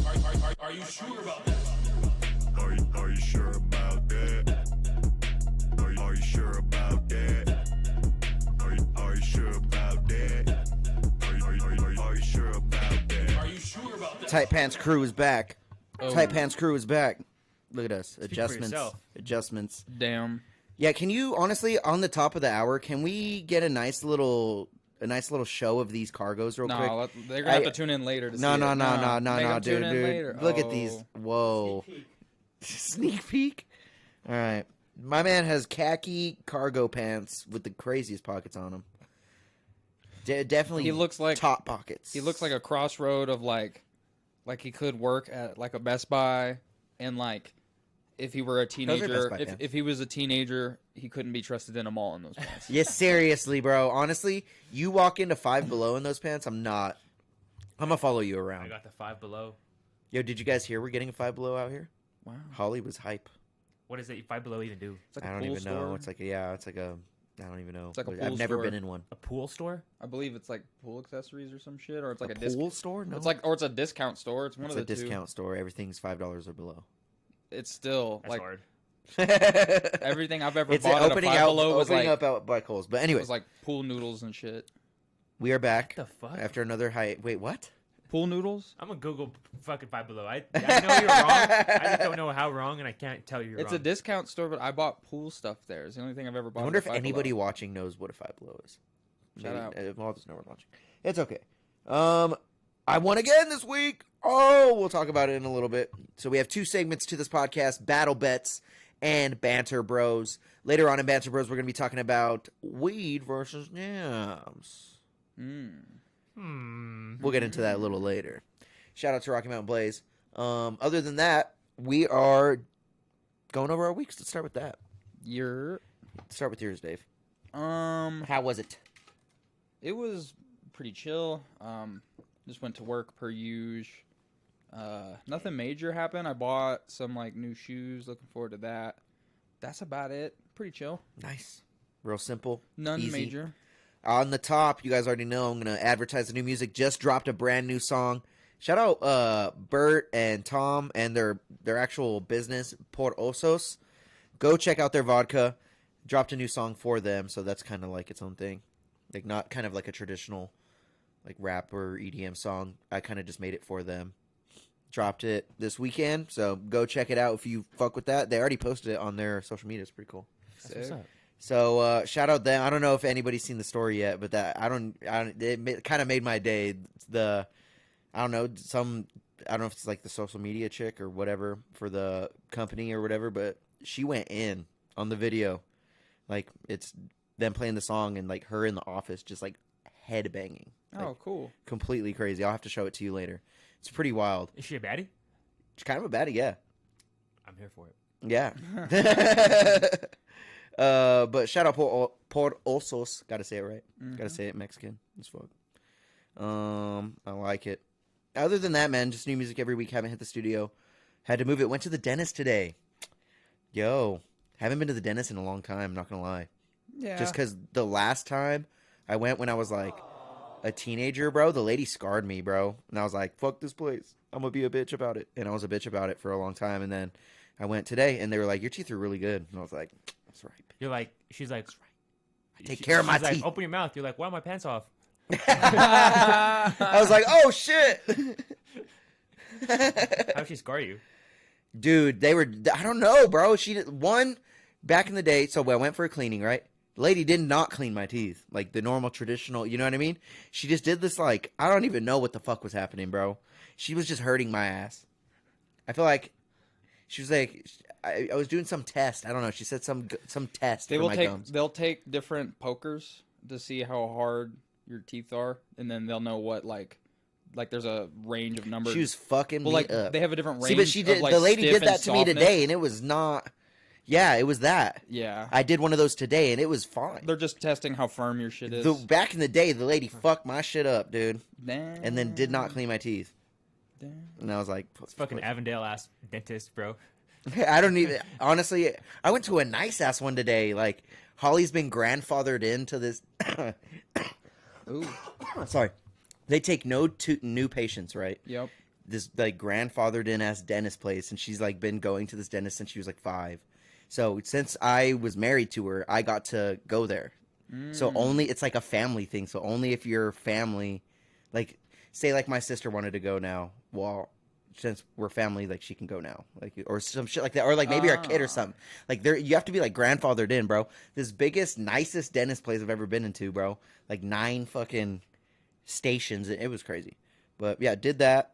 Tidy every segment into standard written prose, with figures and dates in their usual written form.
Are you sure about that? Are you sure about that? Are you sure about that? Are you sure about that? Are you sure about that? Are you sure about that? Tight Pants crew is back. Oh. Tight Pants crew is back. Look at us. for Adjustments. yourself. Adjustments. Damn. Yeah, can you honestly on the top of the hour, can we get a nice little show of these cargos real quick? No, they're gonna have to tune in later to see No, it. no, Make them dude, tune in later. Look at Oh. these. Whoa. Sneak peek. All right. My man has khaki cargo pants with the craziest pockets on them. Definitely He looks like top pockets. He looks like a crossroad of like he could work at like a Best Buy, and like if he were a teenager, Buy, yeah. if he was a teenager, he couldn't be trusted in a mall in those pants. Yeah, seriously, bro. Honestly, you walk into Five Below in those pants, I'm gonna follow you I around. got the Five Below. Yo, did you guys hear we're getting a Five Below out here? Wow. Holly was hype. What does it Five Below even do? It's like I a don't pool even store. know. It's like I don't even know. It's like a I've pool never store. been in one. A pool store? I believe it's like pool accessories or some shit, or it's like a a pool store? No, It's like, or it's a discount store. It's one it's of a the discount store. Everything's $5 or below. two. It's still That's like hard. everything I've ever It's bought at a opening Five out, Below was opening like up out by Kohl's. But anyway, was like pool noodles and shit. we are back What the fuck? after another height. Wait, what? Pool noodles? I'm gonna Google fucking Five Below. I know you're wrong. I just don't know how wrong, and I can't tell you you're It's wrong. a discount store, but I bought pool stuff there. It's the only thing I've ever bought. I wonder at if a Five anybody Below. watching knows what a Five Below is. Shout out. Well, there's no one watching. It's okay. I won again this week. Oh, we'll talk about it in a little bit. So we have two segments to this podcast: Battle Bets and Banter Bros. Later on in Banter Bros, we're going to be talking about weed versus yams. We'll get into that a little later. Shout out to Rocky Mountain Blaze. Other than that, we are going over our weeks. Let's start with that. Start with yours, Dave. How was it? It was pretty chill. Just went to work per usual. Nothing major happened. I bought some like new shoes. Looking forward to that. That's about it. Pretty chill. Nice. Real simple. None easy. major. On the top, you guys already know I'm going to advertise the new music. Just dropped a brand new song. Shout out Bert and Tom and their actual business, Por Osos. Go check out their vodka. Dropped a new song for them, so that's kind of like its own thing. Like not kind of like a traditional like rap or EDM song. I kind of just made it for them. Dropped it this weekend, so go check it out if you fuck with that. They already posted it on their social media. It's pretty cool. That's what's up. So shout out them. I don't know if anybody's seen the story yet, but it kind of made my day. I don't know if it's like the social media chick or whatever for the company or whatever, but she went in on the video, like it's them playing the song and like her in the office just like head banging. Oh, cool. Completely crazy. I'll have to show it to you later. It's pretty wild. Is she a baddie? It's kind of a baddie, yeah. I'm here for it. Yeah. But shout out Por Osos. Gotta say it right. Gotta say it Mexican as fuck. I like it. Other than that, man, just new music every week. Haven't hit the studio. Had to move it. Went to the dentist today. Yo. Haven't been to the dentist in a long time, not gonna lie. Yeah. Just because the last time I went when I was like a teenager, bro, the lady scarred me, bro. And I was like, fuck this place. I'm gonna be a bitch about it. And I was a bitch about it for a long time. And then I went today and they were like, your teeth are really good. And I was like, that's right. You're like, she's like, that's right. I take care of my she's like, teeth. open your mouth. You're like, why are my pants off? I was like, oh shit. How'd she scar you? Dude, I don't know, bro. Back in the day, so I went for a cleaning, right? The lady did not clean my teeth. Like the normal traditional, you know what I mean? She just did this like, I don't even know what the fuck was happening, bro. She was just hurting my ass. I feel like she was like, I was doing some test. I don't know. She said some test for my gums. They'll take different pokers to see how hard your teeth are, and then they'll know what like there's a range of numbers. She was fucking me like up. they have a different range. See, but she did. Of, like, the lady stiff did that and to me softness. today, and it was not. Yeah, it was that. Yeah, I did one of those today, and it was fine. they're just testing how firm your shit is. Back in the day, the lady fucked my shit up, dude, Damn. and then did not clean my teeth. Damn. And I was like, It's fucking Avondale ass dentist, bro. I don't even. Honestly, I went to a nice ass one today. Like Holly's been grandfathered into this. Ooh. Sorry, they take no new patients, right? Yep. this like grandfathered in ass dentist place, and she's like been going to this dentist since she was like 5. So since I was married to her, I got to go there. So only it's like a family thing. So only if your family, like say like my sister wanted to go now, well, since we're family, like she can go now, like or some shit like that, or like maybe our kid or something. Like there, you have to be like grandfathered in, bro. This biggest, nicest dentist place I've ever been into, bro. Like 9 fucking stations. It was crazy. But yeah, did that.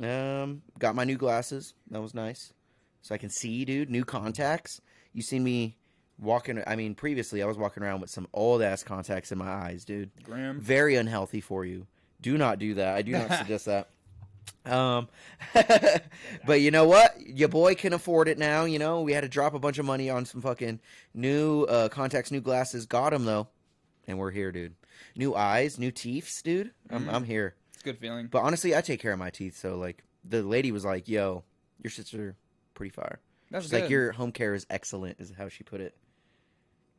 Got my new glasses. That was nice. So I can see, dude. New contacts. You seen me walking. I mean, previously I was walking around with some old ass contacts in my eyes, dude. Graham. Very unhealthy for you. Do not do that. I do not suggest that. But you know what? Your boy can afford it now. You know, we had to drop a bunch of money on some fucking new contacts, new glasses. Got them though, and we're here, dude. New eyes, new teeth, dude. I'm here. It's a good feeling. But honestly, I take care of my teeth. So like, the lady was like, "Yo, your shits are pretty fire." That's She's good. like, "Your home care is excellent," is how she put it.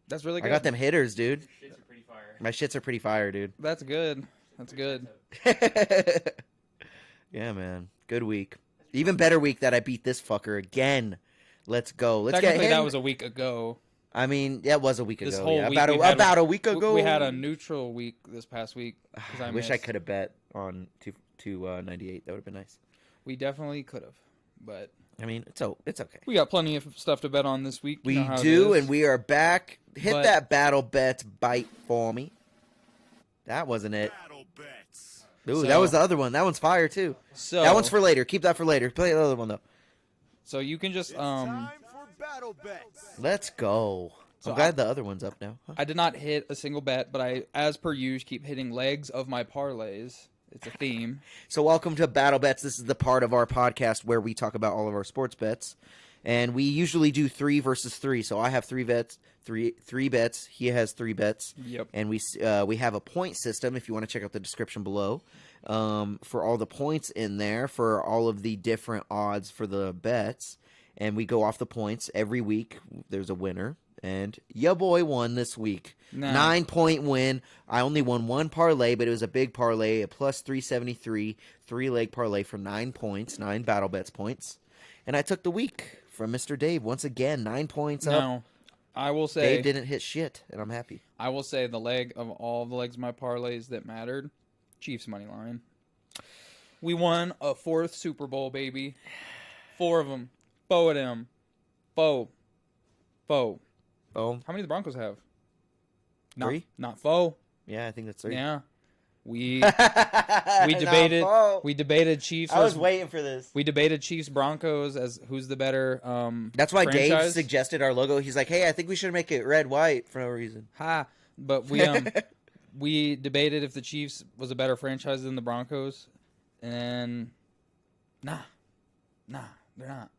That's really good. I got them hitters, dude. Shits are pretty fire. My shits are pretty fire, dude. That's good. That's good. Yeah, man. Good week. Even better week that I beat this fucker again. Let's go. Let's get Technically, him. that was a week ago. I mean, that was a week This ago. whole Yeah. week we had About a week ago. We had a neutral week this past week. 'Cause I wish I missed. could have bet on 298. That would have been nice. We definitely could have, but I mean, it's okay. we got plenty of stuff to bet on this week. You We know how it do, is. and we are back. Hit But- that battle bets bite for me. That wasn't it. Battle bets. Ooh, So- that was the other one. That one's fire too. So That one's for later. Keep that for later. Play the other one though. So you can just Time for battle bets. Let's go. So I'm glad the other one's up now. Huh? I did not hit a single bet, but I, as per usual, keep hitting legs of my parlays. It's a theme. So welcome to Battle Bets. This is the part of our podcast where we talk about all of our sports bets, and we usually do 3 versus 3. So I have 3 bets, three bets. He has 3 bets. Yep. And we have a point system. If you want to check out the description below, for all the points in there for all of the different odds for the bets, and we go off the points every week. There's a winner. And ya boy won this week. No. 9-point win. I only won 1 parlay, but it was a big parlay, a plus 373, 3-leg parlay for 9 points, 9 battle bets points. And I took the week from Mr. Dave once again, 9 points up. Now, I will say, Dave didn't hit shit, and I'm happy. I will say the leg of all the legs of my parlays that mattered, Chiefs money line. We won a 4th Super Bowl, baby. 4 of them. 4 of them. 4. Oh, How many do the Broncos have? 3? Not 4. Yeah, I think that's 3. Yeah. We we debated Chiefs. I was waiting for this. We debated Chiefs Broncos as who's the better. That's why Dave franchise. suggested our logo. He's like, "Hey, I think we should make it red white for no reason." Ha! But we debated if the Chiefs was a better franchise than the Broncos, and nah, they're not.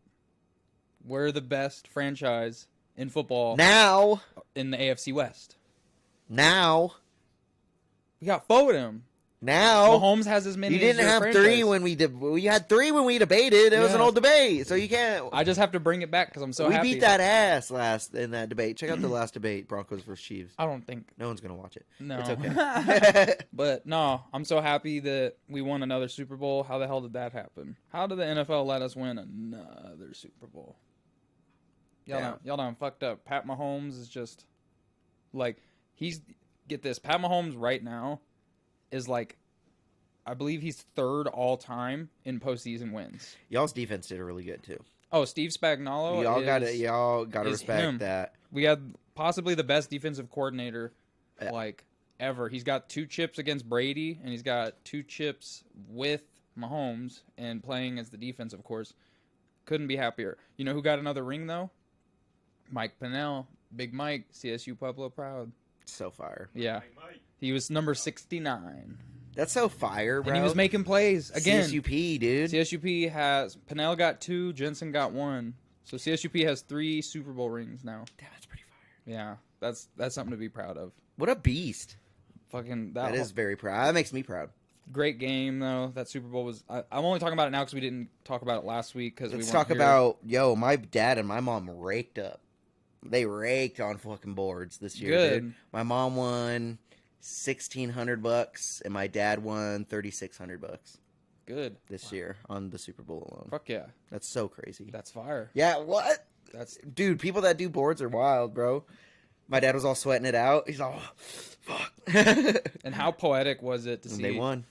We're the best franchise in football Now, in the AFC West. we We got 4 of them. now. Mahomes has as many. You as didn't your have franchise. 3 when we did. We had 3 when we debated. It was an Yeah. old debate, so you can't. I just have to bring it back because I'm so we happy. beat that ass last in that debate. Check out the last debate, Broncos versus Chiefs. I don't think. No one's gonna watch it. No. It's okay. But no, I'm so happy that we won another Super Bowl. How the hell did that happen? How did the NFL let us win another Super Bowl? Y'all done fucked up. Pat Mahomes is just like get this. Pat Mahomes right now is like, I believe he's 3rd all time in postseason wins. Y'all's defense did really good too. Oh, Steve Spagnuolo. Y'all gotta is respect him. that. We had possibly the best defensive coordinator Yeah. like ever. He's got 2 chips against Brady, and he's got 2 chips with Mahomes, and playing as the defense, of course. Couldn't be happier. You know who got another ring though? Mike Pennell, Big Mike, CSU Pueblo proud. So fire. Yeah, he was number 69, That's so fire, bro. and he was making plays again. CSUP, dude. CSUP has Pennell got 2, Jensen got 1, so CSUP has 3 Super Bowl rings now. Damn, that's pretty fire. Yeah, that's something to be proud of. What a beast. Fucking That is very proud. That makes me proud. great game though. That Super Bowl was. I'm only talking about it now because we didn't talk about it last week because we Let's weren't talk here. about my dad and my mom raked up. They raked on fucking boards this year. Good. Dude. My mom won $1,600 and my dad won $3,600. good this year on the Super Bowl alone. Fuck yeah, That's so crazy. that's fire. Yeah, what? That's Dude, people that do boards are wild, bro. My dad was all sweating it out. He's all, fuck. and how poetic was it to And see they won.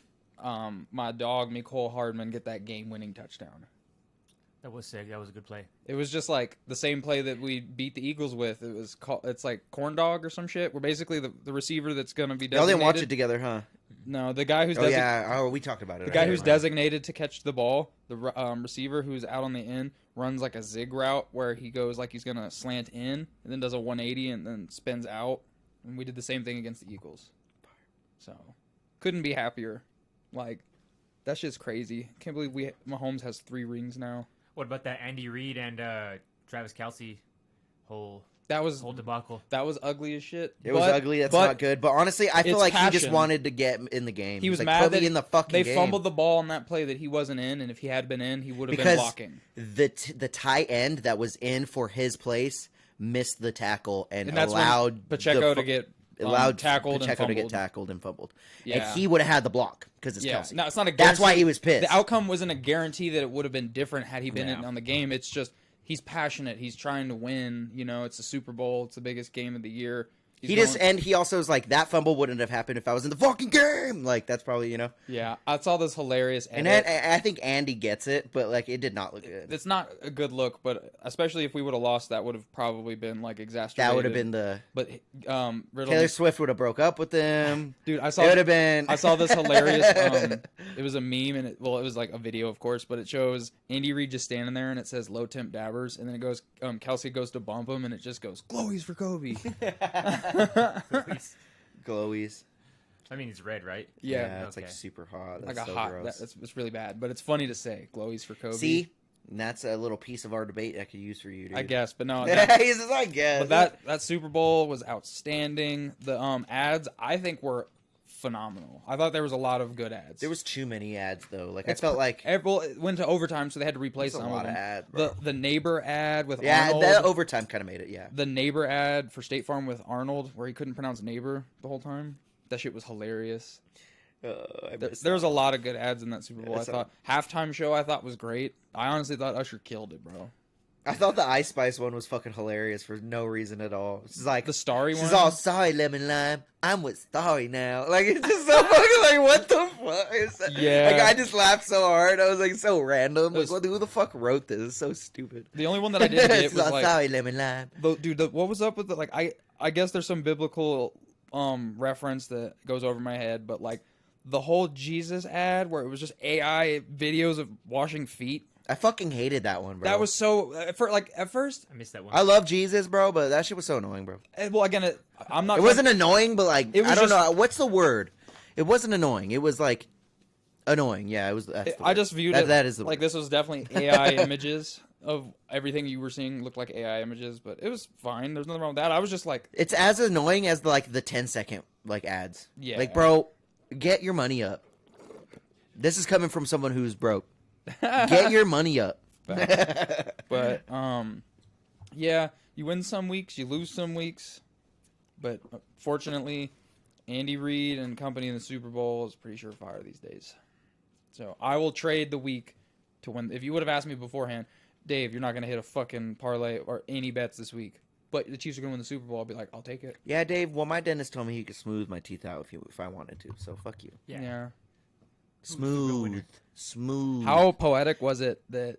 My dog Nicole Hardman get that game-winning touchdown. That was sick. That was a good play. It was just like the same play that we beat the Eagles with. It was it's like corn dog or some shit. We're basically the receiver that's going to be Y'all designated. didn't watch it together, huh? No, the guy who's Oh, yeah. Oh, we talked about it. the guy Never who's mind. designated to catch the ball, the receiver who's out on the end, runs like a zig route where he goes like he's going to slant in and then does a 180 and then spins out. And we did the same thing against the Eagles. So, couldn't be happier. Like, that shit's crazy. Can't believe Mahomes has 3 rings now. What about that Andy Reid and Travis Kelce whole That was debacle? That was ugly as shit. It was ugly. That's not good. But honestly, I feel it's like he just passion. wanted to get in the game. He was like, mad put that me in the fucking they game. fumbled the ball on that play that he wasn't in, and if he had been in, he would have been Because blocking. the tight end that was in for his place missed the tackle and And that's allowed when Pacheco to get tackled Pacheco and to get fumbled. tackled and fumbled. Yeah. And he would have had the block because it's Yeah, Kelsey. no, it's not a. That's why guarantee. he was pissed. The outcome wasn't a guarantee that it would have been different had he been Yeah. in on the game. It's just he's passionate. He's trying to win. You know, it's the Super Bowl. It's the biggest game of the year. He also was like, that fumble wouldn't have happened if I was in the fucking game. Like, that's probably, Yeah, I saw this hilarious And edit. I think Andy gets it, but like, it did not look good. It's not a good look, but especially if we would have lost, that would have probably been like exacerbated. That would have been the But Riddle, Taylor Swift would have broke up with them. dude, It would have been. I saw this hilarious. It was a meme, and it was like a video, of course, but it shows Andy Reid just standing there, and it says "low temp dabbers," and then it goes, Kelsey goes to bump him, and it just goes "glowies for Kobe." Glowies. I mean, it's red, right? Yeah, It's like okay. super hot. like That's a so hot. gross. It's really bad, but it's funny to say "glowies for Kobe." See, and that's a little piece of our debate I could use for you, dude. I guess, but no. He says, I guess. But that Super Bowl was outstanding. The ads I think were phenomenal. I thought there was a lot of good ads. There was too many ads though. Like I felt like Well, it went to overtime, so they had to replace there's a some lot of of them. ads. Bro. The neighbor ad with Yeah, Arnold. that overtime kind of made it. Yeah. The neighbor ad for State Farm with Arnold, where he couldn't pronounce neighbor the whole time. That shit was hilarious. There was a lot of good ads in that Super Bowl. I thought halftime show I thought was great. I honestly thought Usher killed it, bro. I thought the Ice Spice one was fucking hilarious for no reason at all. It's like The Starry she's one. all sorry, lemon lime. I'm with Starry now. Like it's just so fucking like what the fuck? Yeah. Like I just laughed so hard. I was like so random. Like was- who the fuck wrote this? It's so stupid. The only one that I didn't get It's was all, like, sorry, lemon lime. dude, what was up with it? Like, I guess there's some biblical reference that goes over my head, but like the whole Jesus ad where it was just AI videos of washing feet. I fucking hated that one, bro. That was so at first. I missed that one. I love Jesus, bro, but that shit was so annoying, bro. Well, again, I'm not. It wasn't annoying, but like It was I don't just- know what's the word. It wasn't annoying. It was like annoying. Yeah, it was. That's the I word. just viewed That- it that is the like word. this was definitely AI images of everything you were seeing looked like AI images, but it was fine. There's nothing wrong with that. I was just like, It's as annoying as the 10-second like ads. Yeah. Like, bro, get your money up. This is coming from someone who's broke. Get your money up. but yeah, you win some weeks, you lose some weeks, but fortunately, Andy Reid and company in the Super Bowl is pretty surefire these days. So I will trade the week to win. If you would have asked me beforehand, Dave, you're not going to hit a fucking parlay or any bets this week, but the Chiefs are going to win the Super Bowl, I'll be like, I'll take it. Yeah, Dave. Well, my dentist told me he could smooth my teeth out if I wanted to. So fuck you. Yeah. Smooth. How poetic was it that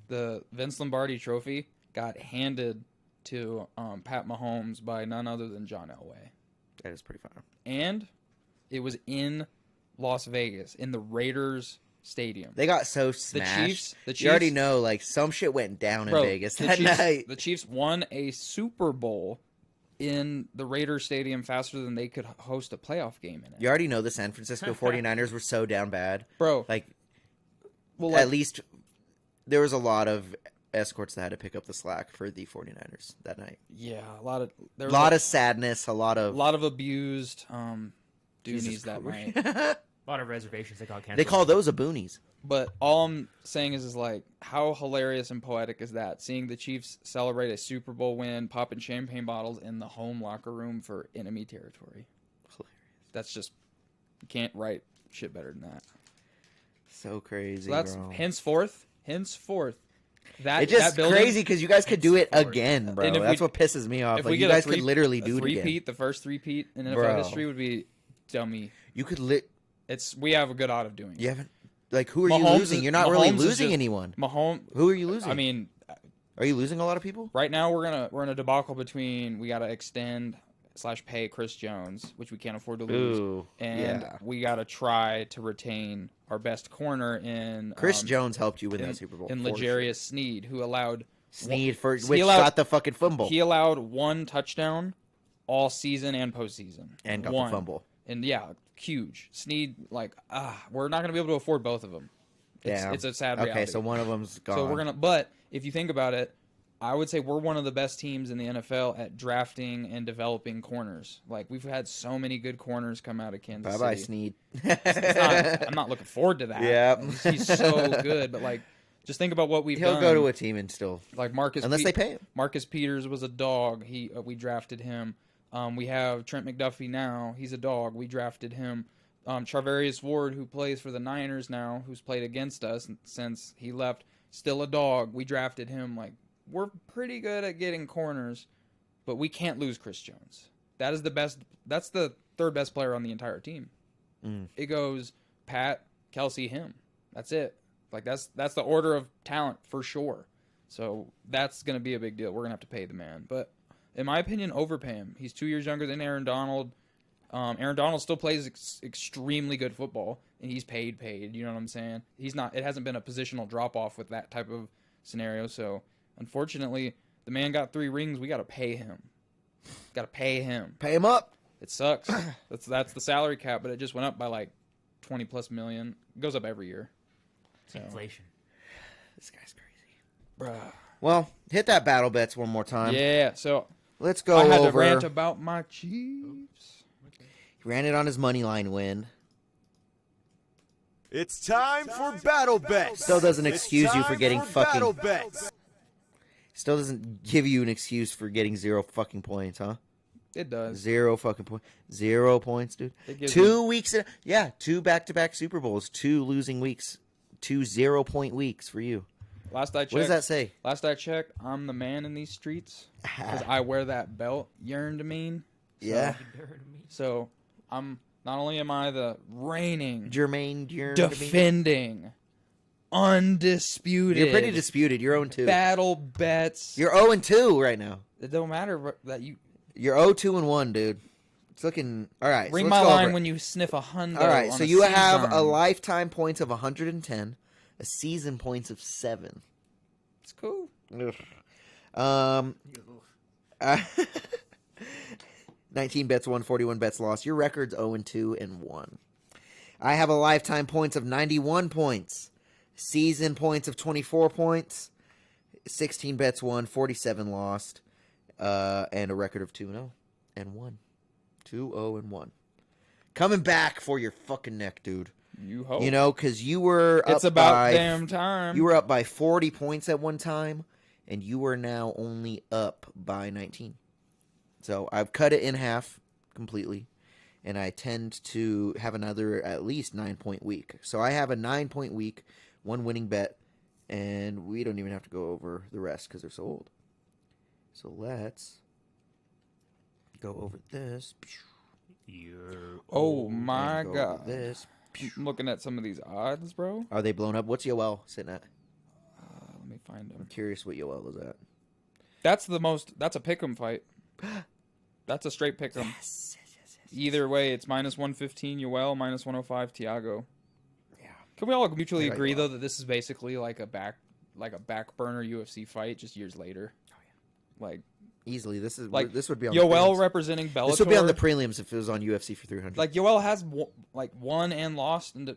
the Vince Lombardi trophy got handed to Pat Mahomes by none other than John Elway? That is pretty fun. And it was in Las Vegas, in the Raiders stadium. They got so smashed. The Chiefs, You already know, like some shit went down in Vegas that night. The Chiefs won a Super Bowl in the Raiders stadium faster than they could host a playoff game in it. You already know the San Francisco 49ers were so down bad. Bro, Like, well, at least there was a lot of escorts that had to pick up the slack for the 49ers that night. yeah, there A was lot of sadness, a lot of abused Jesus Doonies that Christ. night. A lot of reservations that got canceled. They call those a boonies. But all I'm saying is like, how hilarious and poetic is that? Seeing the Chiefs celebrate a Super Bowl win, popping champagne bottles in the home locker room for enemy territory. Hilarious. That's just, you can't write shit better than that. So crazy, So that's bro. henceforth. That It's just that building, crazy because you guys could do it again, bro. And if That's we- what pisses me off. If Like, we you get guys could literally do it again. three-peat, the first three-peat in NFL Bro. history would be dummy. You could We have a good odds of doing it. You haven't. Like, who are you Mahomes losing? is- You're not really Mahomes is losing just- anyone. Mahomes. Who are you losing? I mean, are you losing a lot of people? right now we're in a debacle between we got to extend / pay Chris Jones, which we can't afford to lose, Ooh, and yeah. we got to try to retain our best corner in Chris Jones helped you win in, that Super Bowl. in for Legarius Sneed, who allowed Sneed for he which allowed- got the fucking fumble he allowed 1 touchdown all season and postseason, and got One. the fumble. And yeah, huge. Sneed, we're not gonna be able to afford both of them. Yeah, It's a sad reality. Okay, so one of them's gone. So but if you think about it, I would say we're one of the best teams in the NFL at drafting and developing corners. Like, we've had so many good corners come out of Kansas Bye bye City. Sneed. I'm not looking forward to that. Yeah. He's so good, but like, just think about what we've He'll done. go to a team and still, like Marcus, unless they pay him. Marcus Peters was a dog. We drafted him. We have Trent McDuffie now. He's a dog. We drafted him. Charvarius Ward, who plays for the Niners now, who's played against us since he left, still a dog. We drafted him. Like, we're pretty good at getting corners, but we can't lose Chris Jones. That is the best. That's the third best player on the entire team. It goes Pat, Kelsey, him. That's it. Like, that's the order of talent for sure. So that's gonna be a big deal. We're gonna have to pay the man, but in my opinion, overpay him. He's 2 years younger than Aaron Donald. Aaron Donald still plays extremely good football, and he's paid. You know what I'm saying? He's not. It hasn't been a positional drop off with that type of scenario. So unfortunately, the man got 3 rings. We got to pay him. Got to pay him. Pay him up. It sucks. That's the salary cap, but it just went up by like 20+ million. It goes up every year. So, Inflation. This guy's crazy. bruh. Well, hit that battle bets one more time. Yeah. So Let's go I had over. to rant about my Chiefs. He ran it on his money line win. It's time for battle bets. Still doesn't It's excuse you for time getting battle fucking. bets. Still doesn't give you an excuse for getting 0 fucking points, huh? It does. 0 fucking points. 0 points, dude. It gives 2 weeks. Yeah, 2 back-to-back Super Bowls. 2 losing weeks. 2 0-point weeks for you. Last I checked. What does that say? Last I checked, I'm the man in these streets because I wear that belt. Yearn to mean. Yeah. So I'm not only am I the reigning, Jermaine. defending, undisputed. You're pretty disputed. You're 0-2. Battle bets. You're 0-2 right now. It don't matter that you You're 0-2-1, dude. It's looking all right. ring so my let's go line over it. when you sniff a hundo. All right, on so a you have a season. lifetime points of 110, a season points of 7. It's cool. 19 bets won, 41 bets lost. Your record's 0-2-1. I have a lifetime points of 91 points, season points of 24 points, 16 bets won, 47 lost, and a record of 2-0 and 1. 2-0-1. Coming back for your fucking neck, dude. You hope. You know, because you were it's up about by, damn time. You were up by 40 points at one time, and you are now only up by 19. So I've cut it in half completely, and I tend to have another at least 9-point week. So I have a 9-point week, 1 winning bet, and we don't even have to go over the rest because they're so old. So let's go over this. oh my And go over god. this. I'm looking at some of these odds, bro. Are they blown up? What's Yoel sitting at? Let me find them. I'm curious what Yoel is at. That's a pick'em fight. That's a straight pick'em. Either way, it's -115 Yoel, -105 Tiago. Yeah. Can we all mutually I like agree Yoel. though that this is basically like a back burner UFC fight just years later? Oh yeah. Like Easily, this would be on the Yoel prelims. representing Bellator. This would be on the prelims if it was on UFC for 300. Like Yoel has won and lost and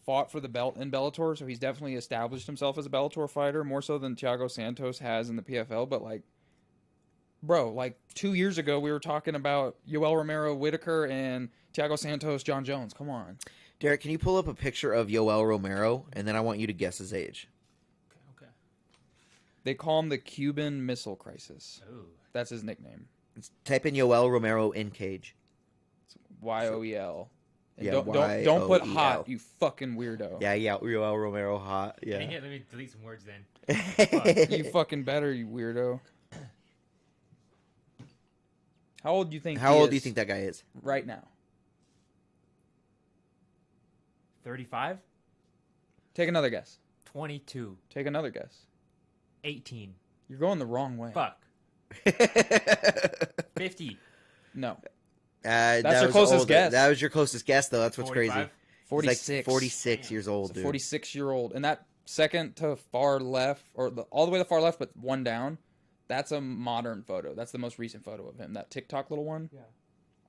fought for the belt in Bellator, so he's definitely established himself as a Bellator fighter more so than Thiago Santos has in the PFL. But bro, 2 years ago we were talking about Yoel Romero Whitaker and Thiago Santos John Jones. Come on, Deryk, can you pull up a picture of Yoel Romero, and then I want you to guess his age. Okay. they call him the Cuban Missile Crisis. Oh. That's his nickname. Type in Yoel Romero in cage. Yoel And Yeah, don't put YOEL. hot, you fucking weirdo. Yeah, Yoel Romero hot. Dang Yeah. it, let me delete some words then. You fucking better, you weirdo. How old do you think? How he old do you is think that guy is? right now? 35? Take another guess. 22. Take another guess. 18. You're going the wrong way. Fuck. 50. No. That's your closest guess. That was your closest guess, though. That's what's 45? crazy. 46. He's like 46 years old, He's a dude. 46-year-old, and that second to far left, or all the way to far left, but one down. That's a modern photo. That's the most recent photo of him. That TikTok little one. Yeah.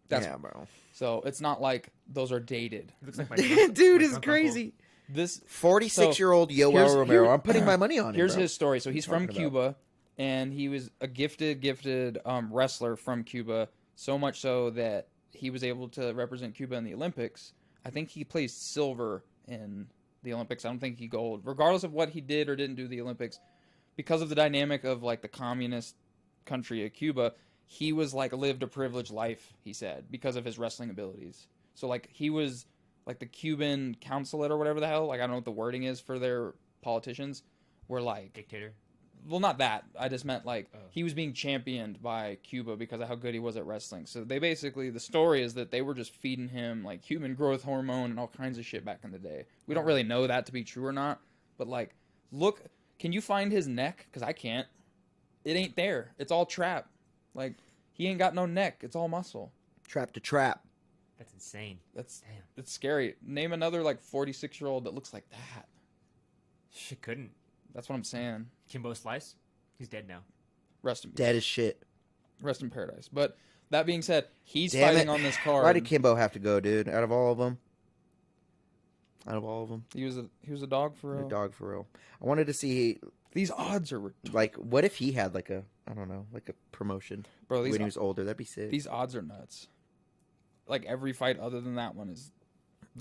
That's, Yeah, bro. So it's not like those are dated. It looks like my Dude, my it's drunk crazy. This 46-year-old here's- Yoel Romero. here- I'm putting my money on him. Here's bro. his story. So he's from talking about? Cuba, and he was a gifted wrestler from Cuba. So much so that he was able to represent Cuba in the Olympics. I think he placed silver in the Olympics. I don't think he gold. Regardless of what he did or didn't do the Olympics, because of the dynamic of like the communist country of Cuba, he was like lived a privileged life, he said, because of his wrestling abilities. So like he was like the Cuban consulate or whatever the hell, like I don't know what the wording is for their politicians, were like, dictator. well, not that. I just meant like he was being championed by Cuba because of how good he was at wrestling. So they basically, the story is that they were just feeding him like human growth hormone and all kinds of shit back in the day. We don't really know that to be true or not, but like, look, can you find his neck? Because I can't. It ain't there. It's all trap. Like, he ain't got no neck. It's all muscle. Trap to trap. That's insane. That's Damn. it's scary. Name another like 46-year-old that looks like that. Shit, couldn't. That's what I'm saying. Kimbo Slice? He's dead now. Rest in peace. Dead as shit. Rest in paradise. But that being said, he's Damn fighting it. on this card. Why did Kimbo have to go, dude? Out of all of them? He was a dog for A real. dog for real. I wanted to see, These odds are like, what if he had, like, I don't know, like a promotion bro. when he was older? That'd be sick. These odds are nuts. Like every fight other than that one is.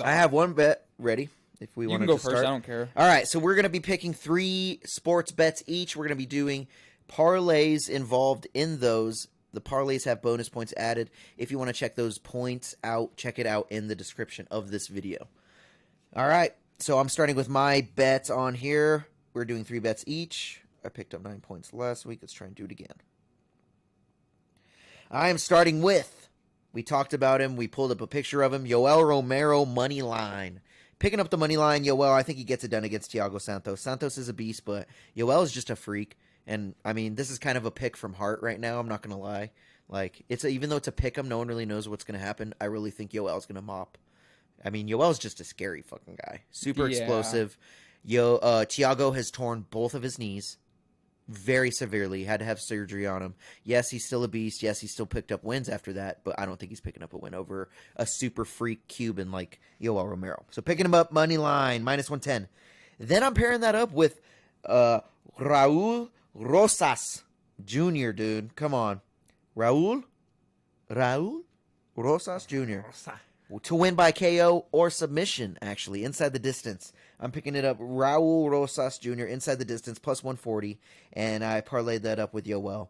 I have one bet ready if we You want can to go first. start. I don't care. All right, so we're going to be picking 3 sports bets each. We're going to be doing parlays involved in those. The parlays have bonus points added. If you want to check those points out, check it out in the description of this video. All right, so I'm starting with my bets on here. We're doing 3 bets each. I picked up 9 points last week. Let's try and do it again. I am starting with, we talked about him. We pulled up a picture of him. Yoel Romero money line. Picking up the money line, Yoel, I think he gets it done against Thiago Santos. Santos is a beast, but Yoel is just a freak. And, I mean, this is kind of a pick from heart right now. I'm not going to lie. Like, even though it's a pick 'em, no one really knows what's going to happen. I really think Yoel's going to mop. I mean, Yoel's just a scary fucking guy. Super Yeah. explosive. Thiago has torn both of his knees very severely. Had to have surgery on him. Yes, he's still a beast. Yes, he still picked up wins after that, but I don't think he's picking up a win over a super freak Cuban like Yoel Romero. So picking him up, money line, -110. Then I'm pairing that up with Raul Rosas Jr., dude. Come on. Raul Rosas Jr. To win by KO or submission, actually, inside the distance. I'm picking it up, Raul Rosas Jr., inside the distance, +140, and I parlayed that up with Yoel.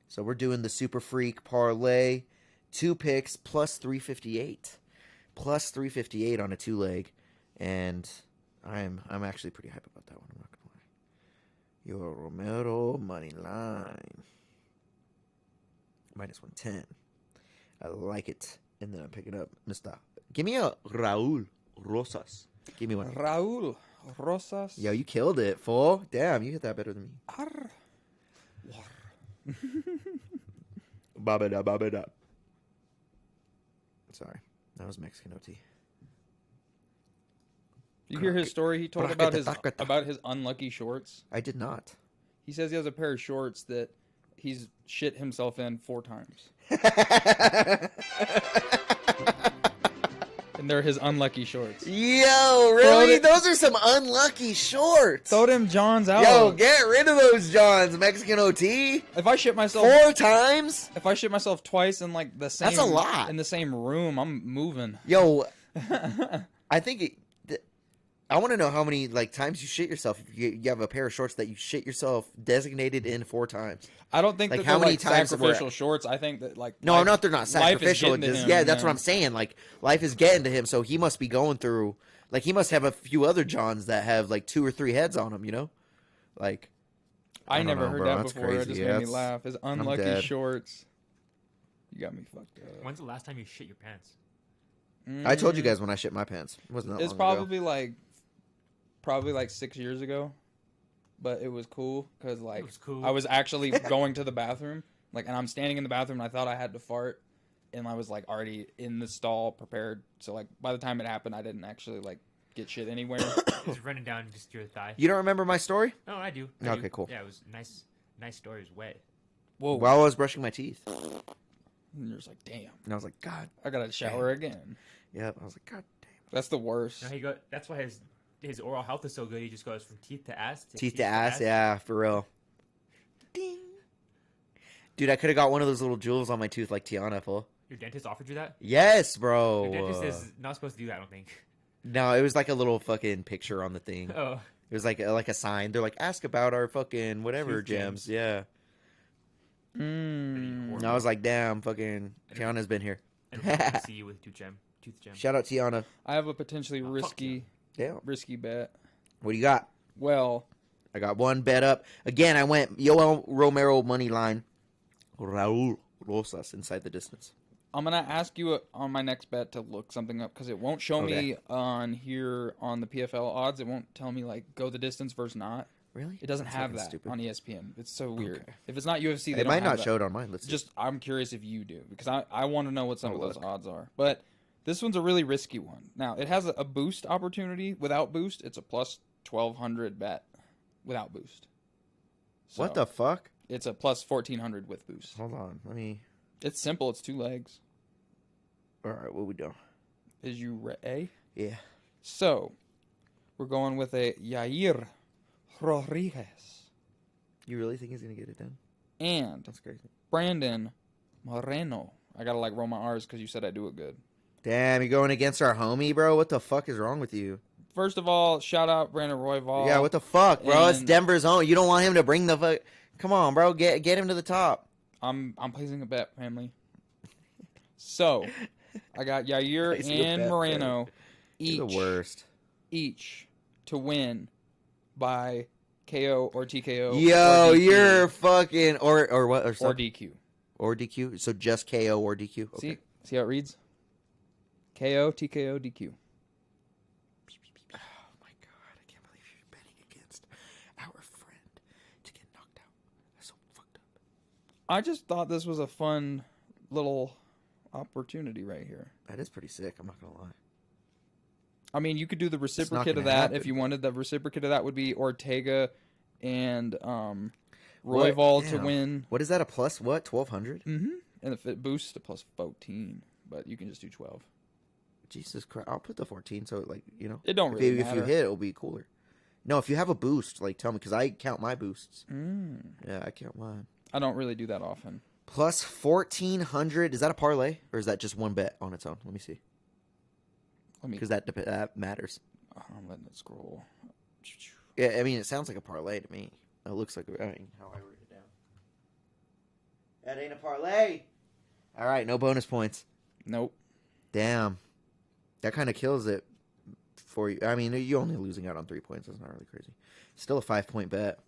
So we're doing the Super Freak parlay, 2 picks, +358. +358 on a 2-leg, and I'm actually pretty hype about that one, I'm not going to lie. Yoel Romero, money line. -110. I like it. And then I'm picking up Mr. Give me a Raul Rosas. Give me one. Raul Rosas. Yo, you killed it, fool. Damn, you hit that better than me. Arr. Babada. Sorry. That was Mexican OT. You hear his story he told about his unlucky shorts? I did not. He says he has a pair of shorts that he's shit himself in 4 times. And they're his unlucky shorts. Yo, really? Those are some unlucky shorts. Throw them Johns out. Yo, get rid of those Johns, Mexican OT. If I shit myself 4 times? If I shit myself twice in like the same That's a lot. in the same room, I'm moving. Yo, I think I want to know how many like times you shit yourself. If you have a pair of shorts that you shit yourself designated in 4 times. I don't think Like, that how they're many like times were- sacrificial shorts. I think that like No, life- not they're not life is sacrificial. getting to Just, him, yeah, that's what man. I'm saying. Like life is getting to him, so he must be going through. Like he must have a few other Johns that have like 2 or 3 heads on them. You know, like I don't never know, heard bro. that That's before. It crazy. just Yeah, made me it's- laugh. His I'm unlucky dead. shorts. You got me fucked up. When's the last time you shit your pants? I told you guys when I shit my pants. It wasn't that It's long ago. probably like 6 years ago, but it was cool because like It was cool. I was actually going to the bathroom, like, and I'm standing in the bathroom. And I thought I had to fart, and I was like already in the stall prepared. So like by the time it happened, I didn't actually like get shit anywhere. It's running down just your thigh. You don't remember my story? No, I do. Okay, do. cool. Yeah, it was nice. Nice story. It was wet. Whoa! While I was brushing my teeth, And you're just like, damn, and I was like, God. I gotta shower again. Yeah, I was like, God damn. That's the worst. No, that's why his oral health is so good. He just goes from teeth to ass. Teeth to ass, yeah, for real. Ding. Dude, I could have got one of those little jewels on my tooth like Tiana, fool. Your dentist offered you that? Yes, bro. Your dentist is not supposed to do that, I don't think. No, it was like a little fucking picture on the thing. Oh. It was like a sign. They're like, ask about our fucking whatever Tooth gems. gems. Yeah. Mm. And I was like, damn, fucking Tiana's been here. And we'll have to see you with tooth gem. Shout out Tiana. I have a potentially Oh, fuck Damn. risky bet. What do you got? Well, I got one bet up. Again, I went Yoel Romero money line. Raul Rosas inside the distance. I'm gonna ask you on my next bet to look something up because it won't show me on here on the PFL odds. It won't tell me like go the distance versus not. Really? It doesn't That's have fucking that stupid. on ESPN. It's so weird. Okay. If it's not UFC, they It don't might have not that. show it on mine. Let's see. Just I'm curious if you do because I want to know what some I'll of those look. odds are. But this one's a really risky one. Now it has a boost opportunity. Without boost, it's a plus 1,200 bet. Without boost. So, What the fuck? It's a plus 1,400 with boost. Hold on. Let me. It's simple. It's 2 legs. All right, what we doing? Is you ready? Yeah. So, we're going with a Yair Rodriguez You really think he's gonna get it done? and That's crazy. Brandon Moreno. I gotta like roll my R's because you said I do it good. Damn, you're going against our homie, bro. What the fuck is wrong with you? First of all, shout out Brandon Royval. Yeah, what the fuck, bro? It's and- Denver's own. You don't want him to bring the fuck. Come on, bro. Get him to the top. I'm placing a bet, family. So, I got Yair Placing a and bet, Moreno You're the worst. each to win by KO or TKO. Yo, or DQ, you're fucking or what or or something. DQ. Or DQ. So just KO or DQ. Okay. See how it reads? KO, TKO, DQ. Oh my god, I can't believe you're betting against our friend to get knocked out. That's so fucked up. I just thought this was a fun little opportunity right here. That is pretty sick. I'm not gonna lie. I mean, you could do the reciprocate gonna of that happen. if you wanted. The reciprocate of that would be Ortega and What? Royval to Damn. win. What is that? A plus what? 1,200? Mm-hmm. And if it boosts to plus 14, but you can just do 12. Jesus Christ! I'll put the 14. So like It don't if, really if you matter. hit, it'll be cooler. No, if you have a boost, like tell me because I count my boosts. Mm. Yeah, I count mine. I don't really do that often. Plus 1,400. Is that a parlay or is that just one bet on its own? Let me see. Let me. Because that matters. I'm letting it scroll. Yeah, I mean it sounds like a parlay to me. It looks like how I wrote it down. That ain't a parlay. All right, no bonus points. Nope. Damn, that kind of kills it for you. I mean, you're only losing out on 3 points. That's not really crazy. Still a 5-point bet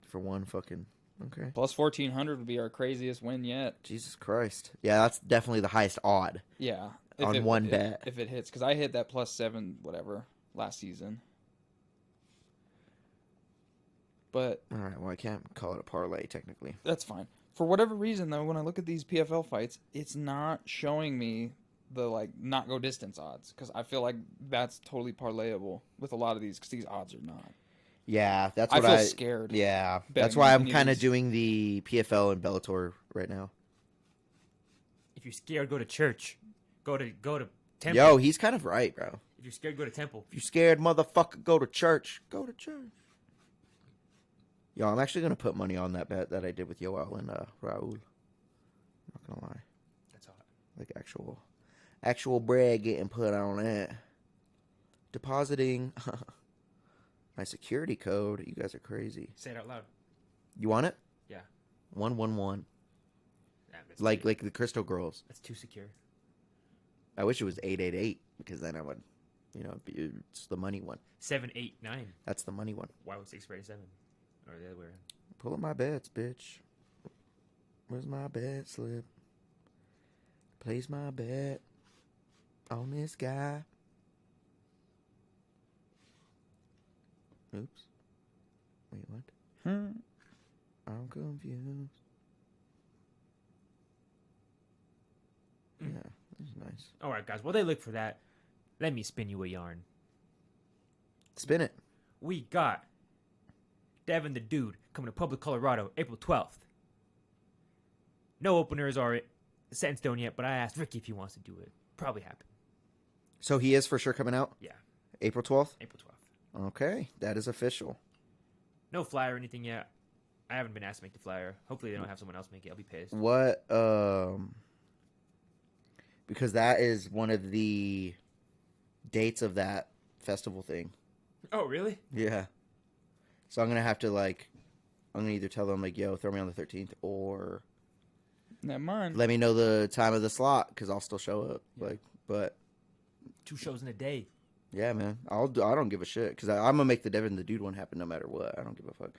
for one fucking. Okay. Plus 1,400 would be our craziest win yet. Jesus Christ. Yeah, that's definitely the highest odd. Yeah. On one bet. If it hits. Because I hit that plus 7 whatever last season. But All right. Well, I can't call it a parlay technically. that's fine. For whatever reason, though, when I look at these PFL fights, it's not showing me the, like, not go distance odds. Because I feel like that's totally parlayable with a lot of these. Because these odds are not. Yeah, that's I what feel scared. Yeah, betting that's why I'm any of kind of these. doing the PFL and Bellator right now. If you're scared, go to church. Go to temple. Yo, he's kind of right, bro. If you're scared, go to temple. If you're scared, motherfucker, go to church. Go to church. Yo, I'm actually gonna put money on that bet that I did with Yoel and Raul. Not gonna lie, That's hot. like actual bread getting put on it. depositing my security code. You guys are crazy. Say it out loud. You want it? Yeah. 111. Nah, that's Like too, the Crystal Girls. that's too secure. I wish it was 888 because then I would, it's the money one. 789. That's the money one. Why was 647? Or the other way around. Pull up my bets, bitch. Where's my bet slip? Place my bet on this guy. Oops. Wait, what? I'm confused. Yeah, this is nice. All right, guys. While they look for that, let me spin you a yarn. Spin it. We got Devin the Dude coming to Public, Colorado, April 12th. No openers are set in stone yet, but I asked Ricky if he wants to do it. Probably happen. So he is for sure coming out? Yeah, April 12th? April 12th. Okay, that is official. No flyer or anything yet. I haven't been asked to make the flyer. Hopefully they don't have someone else make it. I'll be pissed. What, because that is one of the dates of that festival thing. Oh, really? Yeah. So I'm going to have to, I'm going to either tell them, yo, throw me on the 13th, or Never mind. let me know the time of the slot, because I'll still show up. Yeah. But, 2 shows in a day. yeah, man. I don't give a shit, because I'm going to make the Devin the Dude one happen no matter what. I don't give a fuck.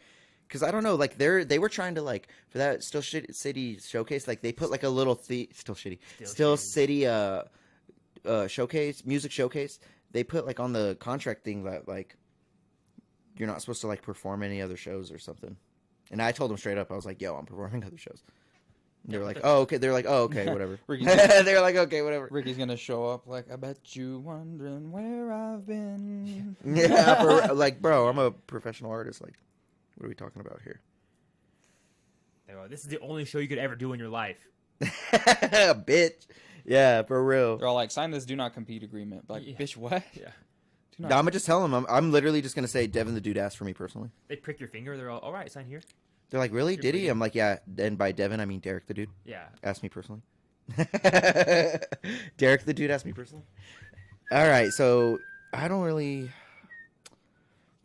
Because I don't know, they were trying to, for that Still City showcase, they put, a little, Still Shitty, Still City, showcase, music showcase. They put, on the contract thing that, you're not supposed to, perform any other shows or something. And I told them straight up, I was like, yo, I'm performing other shows. And they were like, oh, okay. They're like, oh, okay, whatever. They're like, okay, whatever. Ricky's gonna show up I bet you wondering where I've been. Yeah, bro, I'm a professional artist. What are we talking about here? They go, this is the only show you could ever do in your life. Bitch. Yeah, for real. They're all sign this do not compete agreement. Yeah. Bitch, what? Yeah. I'm gonna just tell them. I'm literally just gonna say Devin the Dude asked for me personally. They prick your finger. They're all right, sign here. They're like, really? You're Did he? pretty- I'm like, yeah. And by Devin, I mean Deryk the Dude. Yeah. Asked me personally. Deryk the Dude asked me personally. All right, so I don't really.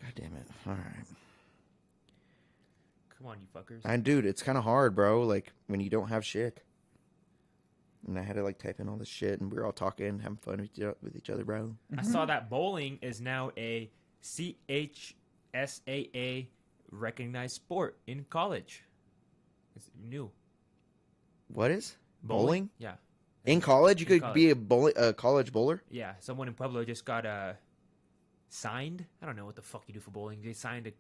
God damn it! All right, Come on, you fuckers. and dude, it's kind of hard, bro. When you don't have shit. And I had to type in all this shit, and we were all talking, having fun with each other, bro. I saw that bowling is now a CHSAA recognized sport in college. It's new. What is bowling? Yeah. In college? You In could be a college bowler. Yeah. Someone in Pueblo just got signed. I don't know what the fuck you do for bowling. They signed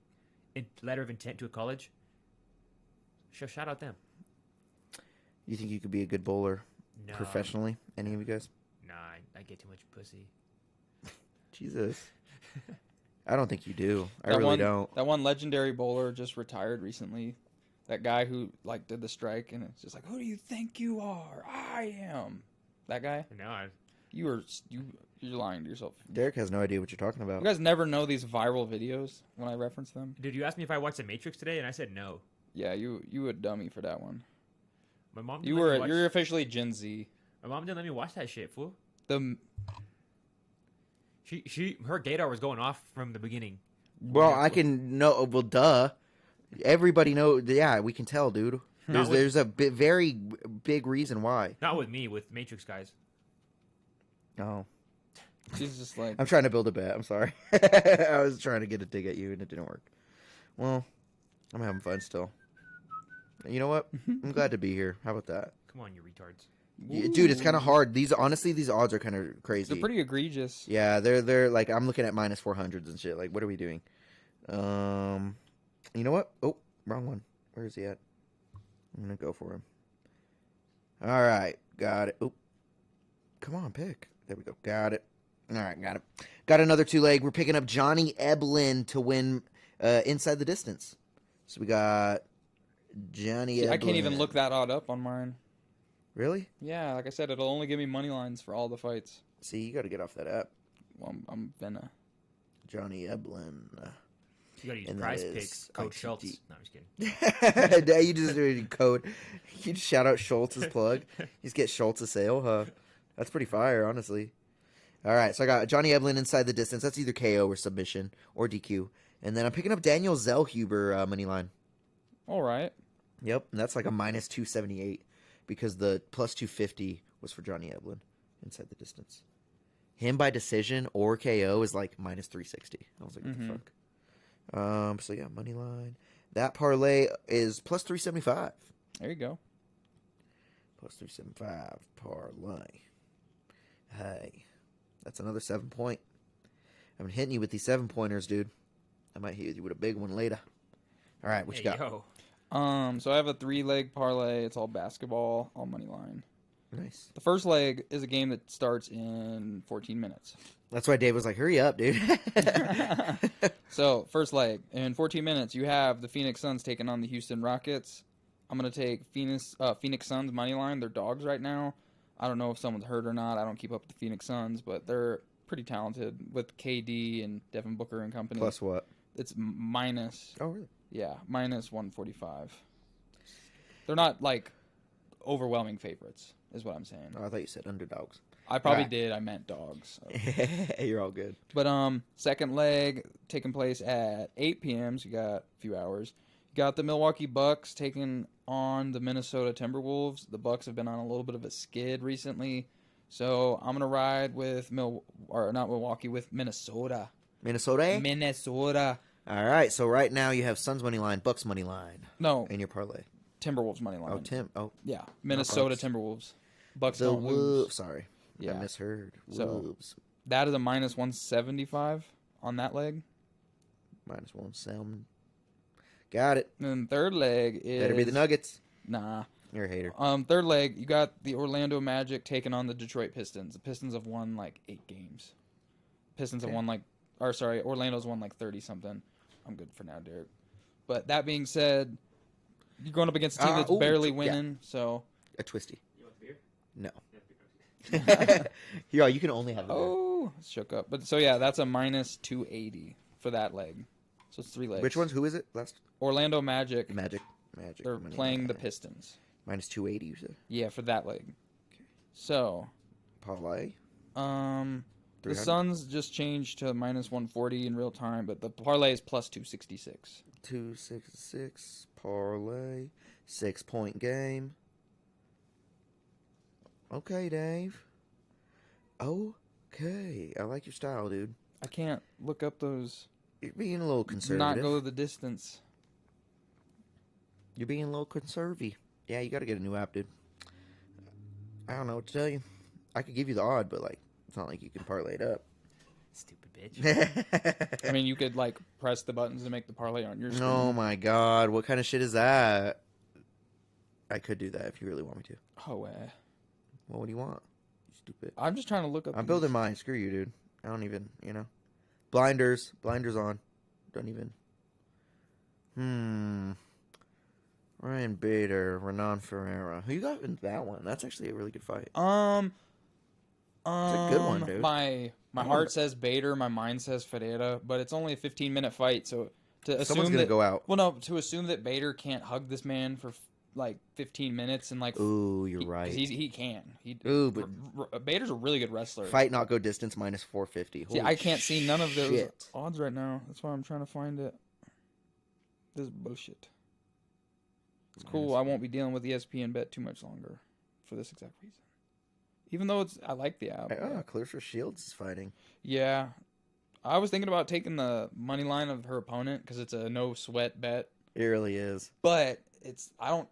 a letter of intent to a college. Shout out them. You think you could be a good bowler No. professionally? Any of you guys? Nah, I get too much pussy. Jesus. I don't think you do. I That really one, don't. That one legendary bowler just retired recently. That guy who did the strike, and it's just who do you think you are? I am. That guy. No, You're lying to yourself. Deryk has no idea what you're talking about. You guys never know these viral videos when I reference them. dude, you asked me if I watched The Matrix today, and I said no. Yeah, you a dummy for that one. My mom. You're officially Gen Z. My mom didn't let me watch that shit, fool. The Her gaydar was going off from the beginning. Well, I can know. Well, duh. Everybody knows. Yeah, we can tell, dude. There's a very big reason why. Not with me, with Matrix guys. Oh. she's just I'm trying to build a bet. I'm sorry. I was trying to get a dig at you, and it didn't work. Well, I'm having fun still. You know what? I'm glad to be here. How about that? Come on, you retards. Yeah, dude, it's kind of hard. These odds are kind of crazy. they're pretty egregious. Yeah, they're I'm looking at minus 400s and shit. What are we doing? You know what? Oh, wrong one. Where is he at? I'm gonna go for him. All right, got it. Oh, come on, pick. There we go. Got it. All right, got it. Got another 2-leg. We're picking up Johnny Eblin to win Inside the Distance. So we got Johnny Eblin. I can't even look that odd up on mine. Really? Yeah, like I said, it'll only give me money lines for all the fights. See, you got to get off that app. Well, I'm gonna. Johnny Eblin. You gotta use And prize that is picks. Code ITG. Schultz. No, I'm just kidding. You just do a code. You just shout out Schultz's plug. You just get Schultz's sale, huh? That's pretty fire, honestly. All right, so I got Johnny Eblin inside the distance. That's either KO or submission or DQ. And then I'm picking up Daniel Zellhuber money line. All right. Yep, and that's like a minus 278 because the plus 250 was for Johnny Eblin inside the distance. Him by decision or KO is like minus 360. I was like, what the fuck? So yeah, money line. That parlay is plus 375. There you go. Plus 375 parlay. Hey, that's another 7-point. I've been hitting you with these 7-pointers, dude. I might hit you with a big one later. All right, what you got? Yo. So I have a 3-leg parlay. It's all basketball, all money line. Nice. The first leg is a game that starts in 14 minutes. That's why Dave was like, hurry up, dude. So, first leg. In 14 minutes, you have the Phoenix Suns taking on the Houston Rockets. I'm going to take Phoenix Suns money line. They're dogs right now. I don't know if someone's hurt or not. I don't keep up with the Phoenix Suns, but they're pretty talented with KD and Devin Booker and company. Plus what? It's minus. Oh, really? Yeah, minus 145. They're not, like, overwhelming favorites, is what I'm saying. Oh, I thought you said underdogs. I probably Alright. did. I meant dogs. So. You're all good. But second leg taking place at 8 p.m. So you got a few hours. You got the Milwaukee Bucks taking on the Minnesota Timberwolves. The Bucks have been on a little bit of a skid recently, so I'm gonna ride with with Minnesota. Minnesota? Minnesota. All right, so right now you have Suns money line, Bucks money line No, in your parlay. Timberwolves money line. Oh, Tim. Oh, Yeah, Minnesota Bucks. Timberwolves. Bucks the don't lose. Wolves. Sorry. Yeah. I misheard. So- Wolves. That is a minus 175 on that leg. Minus 1 Got it. And then third leg is Better be the Nuggets. Nah. You're a hater. Third leg, you got the Orlando Magic taking on the Detroit Pistons. The Pistons have won like 8 games. Pistons have won Orlando's won like 30 something. I'm good for now, Deryk. But that being said, you're going up against a team that's barely winning, so A twisty. You want the beer? No. Yo, you can only have the beer. oh, shook up. But so yeah, that's a minus 280 for that leg. So it's 3 legs. Which ones? Who is it? Last Orlando Magic. Magic. They're money playing the line. Pistons. Minus 280, you said? Yeah, for that leg. So, Parlay. the 300? Suns just changed to minus 140 in real time, but the parlay is plus 266. 266. Parlay. 6-point game. Okay, Dave. Okay. I like your style, dude. I can't look up those. You're being a little Not conservative. go the distance. You're being a little conservy. Yeah, you got to get a new app, dude. I don't know what to tell you. I could give you the odd, but like, it's not like you can parlay it up. Stupid bitch. I mean, you could like press the buttons to make the parlay on your screen. Oh my god, what kind of shit is that? I could do that if you really want me to. Oh, Well, what do you want? You stupid. I'm just trying to look up. I'm these. building mine. Screw you, dude. I don't even, Blinders on. Don't even. Ryan Bader, Renan Ferreira. Who you got in that one? That's actually a really good fight. It's a good one, dude. My heart says Bader, my mind says Ferreira, but it's only a 15-minute fight, so to assume Someone's gonna that, go out. Well, no, to assume that Bader can't hug this man for like 15 minutes and like. Ooh, you're right. He can. Ooh, but Bader's a really good wrestler. fight not go distance minus 450. See, I can't see none of those shit. odds right now. That's why I'm trying to find it. This is bullshit. It's cool. I won't be dealing with ESPN Bet too much longer for this exact reason. Even though I like the app. Clarissa Shields is fighting. Yeah. I was thinking about taking the money line of her opponent because it's a no sweat bet. It really is. But I don't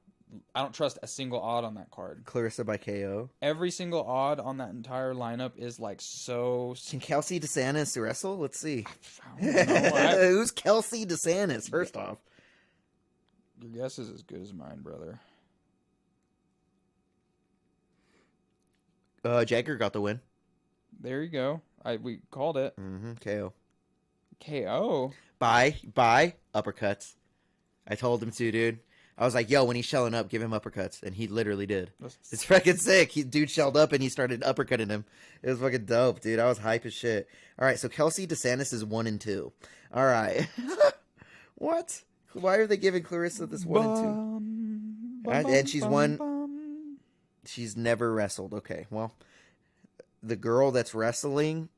trust a single odd on that card. Clarissa by KO. Every single odd on that entire lineup is like so. Can Kelsey DeSantis wrestle? Let's see. I don't know. Who's Kelsey DeSantis? First off. Your guess is as good as mine, brother. Jagger got the win. There you go. We called it. KO. KO. Bye. Uppercuts. I told him to, dude. I was like, yo, when he's shelling up, give him uppercuts. And he literally did. It's fucking sick. Dude shelled up and he started uppercutting him. It was fucking dope, dude. I was hype as shit. All right, so Kelsey DeSantis is 1-2. All right. What? Why are they giving Clarissa this 1-2? And she's won. She's never wrestled. Okay, well, the girl that's wrestling.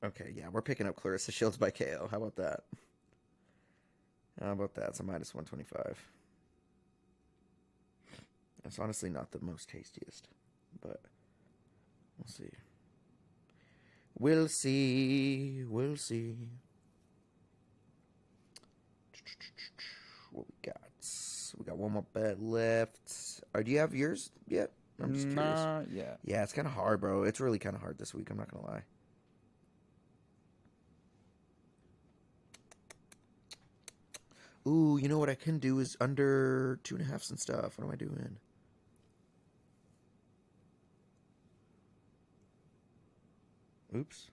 Okay, yeah, we're picking up Clarissa Shields by KO. How about that? It's a minus 125. That's honestly not the most tastiest, but we'll see. We'll see. We'll see. What we got? We got one more bet left. Do you have yours yet? I'm just curious. Nah, yeah. Yeah, it's kind of hard, bro. It's really kind of hard this week. I'm not gonna lie. Ooh, you know what I can do is under 2.5s and stuff. What am I doing? Oops.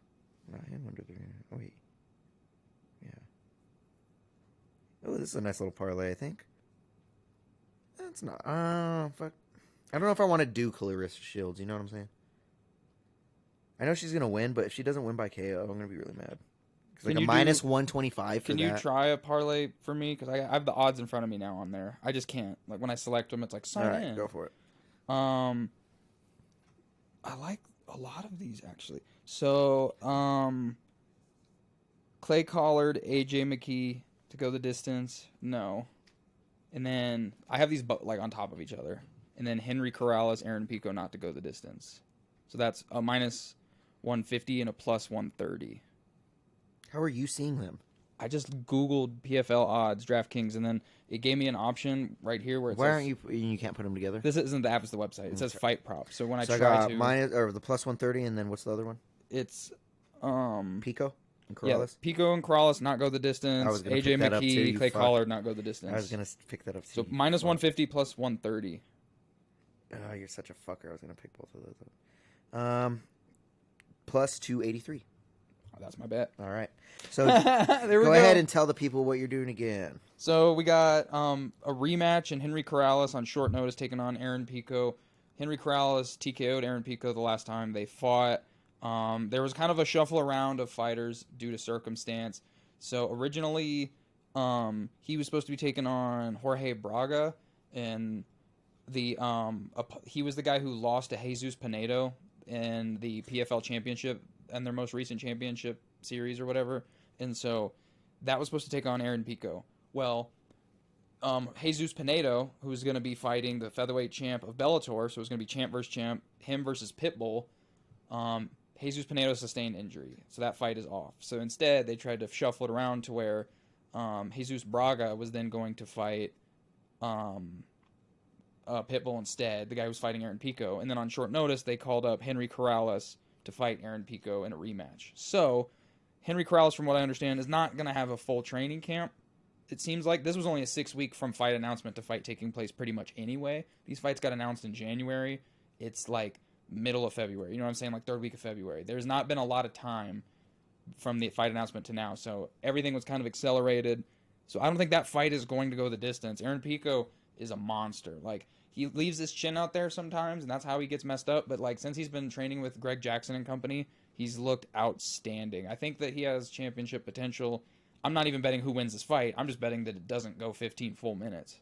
I am under 3. Oh, wait. Yeah. Oh, this is a nice little parlay, I think. That's not... fuck. I don't know if I want to do Clarissa Shields. You know what I'm saying? I know she's going to win, but if she doesn't win by KO, I'm going to be really mad. Like a minus 125 for that. Can you try a parlay for me? Because I have the odds in front of me now on there. I just can't. Like, when I select them, it's like, sign in. Go for it. I like a lot of these, actually. So, Clay Collard, AJ McKee to go the distance. No. And then I have these like on top of each other. And then Henry Corrales, Aaron Pico not to go the distance. So that's a minus 150 and a plus 130. How are you seeing them? I just Googled PFL odds, DraftKings, and then it gave me an option right here where it Why says... aren't you can't put them together? This isn't the app, it's the website. It says fight prop. So when I I try got to... minus, or the plus 130, and then what's the other one? It's... Pico and Yeah, Corrales? Pico and Corrales not go the distance. I was gonna AJ pick that up too, McKee, you Clay fuck. Collard not go the distance. I was going to pick that up too. So minus 150 plus 130. Oh, you're such a fucker. I was going to pick both of those up. Plus 283. Oh, that's my bet. All right. So There we go ahead and tell the people what you're doing again. So we got a rematch and Henry Corrales on short notice taking on Aaron Pico. Henry Corrales TKO'd Aaron Pico the last time they fought. There was kind of a shuffle around of fighters due to circumstance. So originally, he was supposed to be taking on Jorge Braga, and he was the guy who lost to Jesus Pinedo in the PFL championship and their most recent championship series or whatever. And so that was supposed to take on Aaron Pico. Well, Jesus Pinedo, who's going to be fighting the featherweight champ of Bellator, so it's going to be champ versus champ, him versus Pitbull. Jesus Pinedo sustained injury, so that fight is off. So instead, they tried to shuffle it around to where Jesus Braga was then going to fight Pitbull instead, the guy who was fighting Aaron Pico. And then on short notice, they called up Henry Corrales to fight Aaron Pico in a rematch. So Henry Corrales, from what I understand, is not going to have a full training camp. It seems like this was only a 6-week from fight announcement to fight taking place pretty much anyway. These fights got announced in January. It's like middle of February. You know what I'm saying? Like third week of February. There's not been a lot of time from the fight announcement to now. So everything was kind of accelerated. So I don't think that fight is going to go the distance. Aaron Pico is a monster. Like, he leaves his chin out there sometimes, and that's how he gets messed up. But, like, since he's been training with Greg Jackson and company, he's looked outstanding. I think that he has championship potential. I'm not even betting who wins this fight. I'm just betting that it doesn't go 15 full minutes.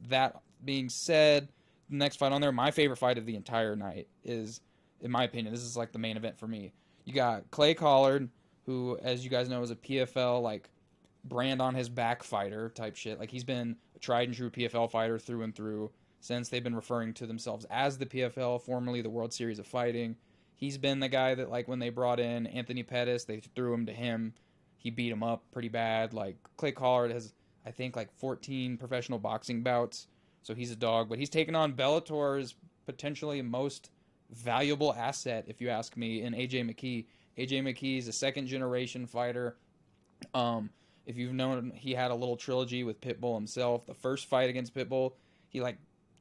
That being said, the next fight on there, my favorite fight of the entire night is, in my opinion, this is like the main event for me. You got Clay Collard, who, as you guys know, is a PFL, like, brand on his back fighter type shit. Like, he's been a tried and true PFL fighter through and through since they've been referring to themselves as the PFL, formerly the World Series of Fighting. He's been the guy that, like, when they brought in Anthony Pettis, they threw him to him. He beat him up pretty bad. Like, Clay Collard has, I think, like 14 professional boxing bouts, so he's a dog. But he's taken on Bellator's potentially most valuable asset, if you ask me, in AJ McKee. AJ McKee is a second-generation fighter. If you've known, he had a little trilogy with Pitbull himself. The first fight against Pitbull, he, like,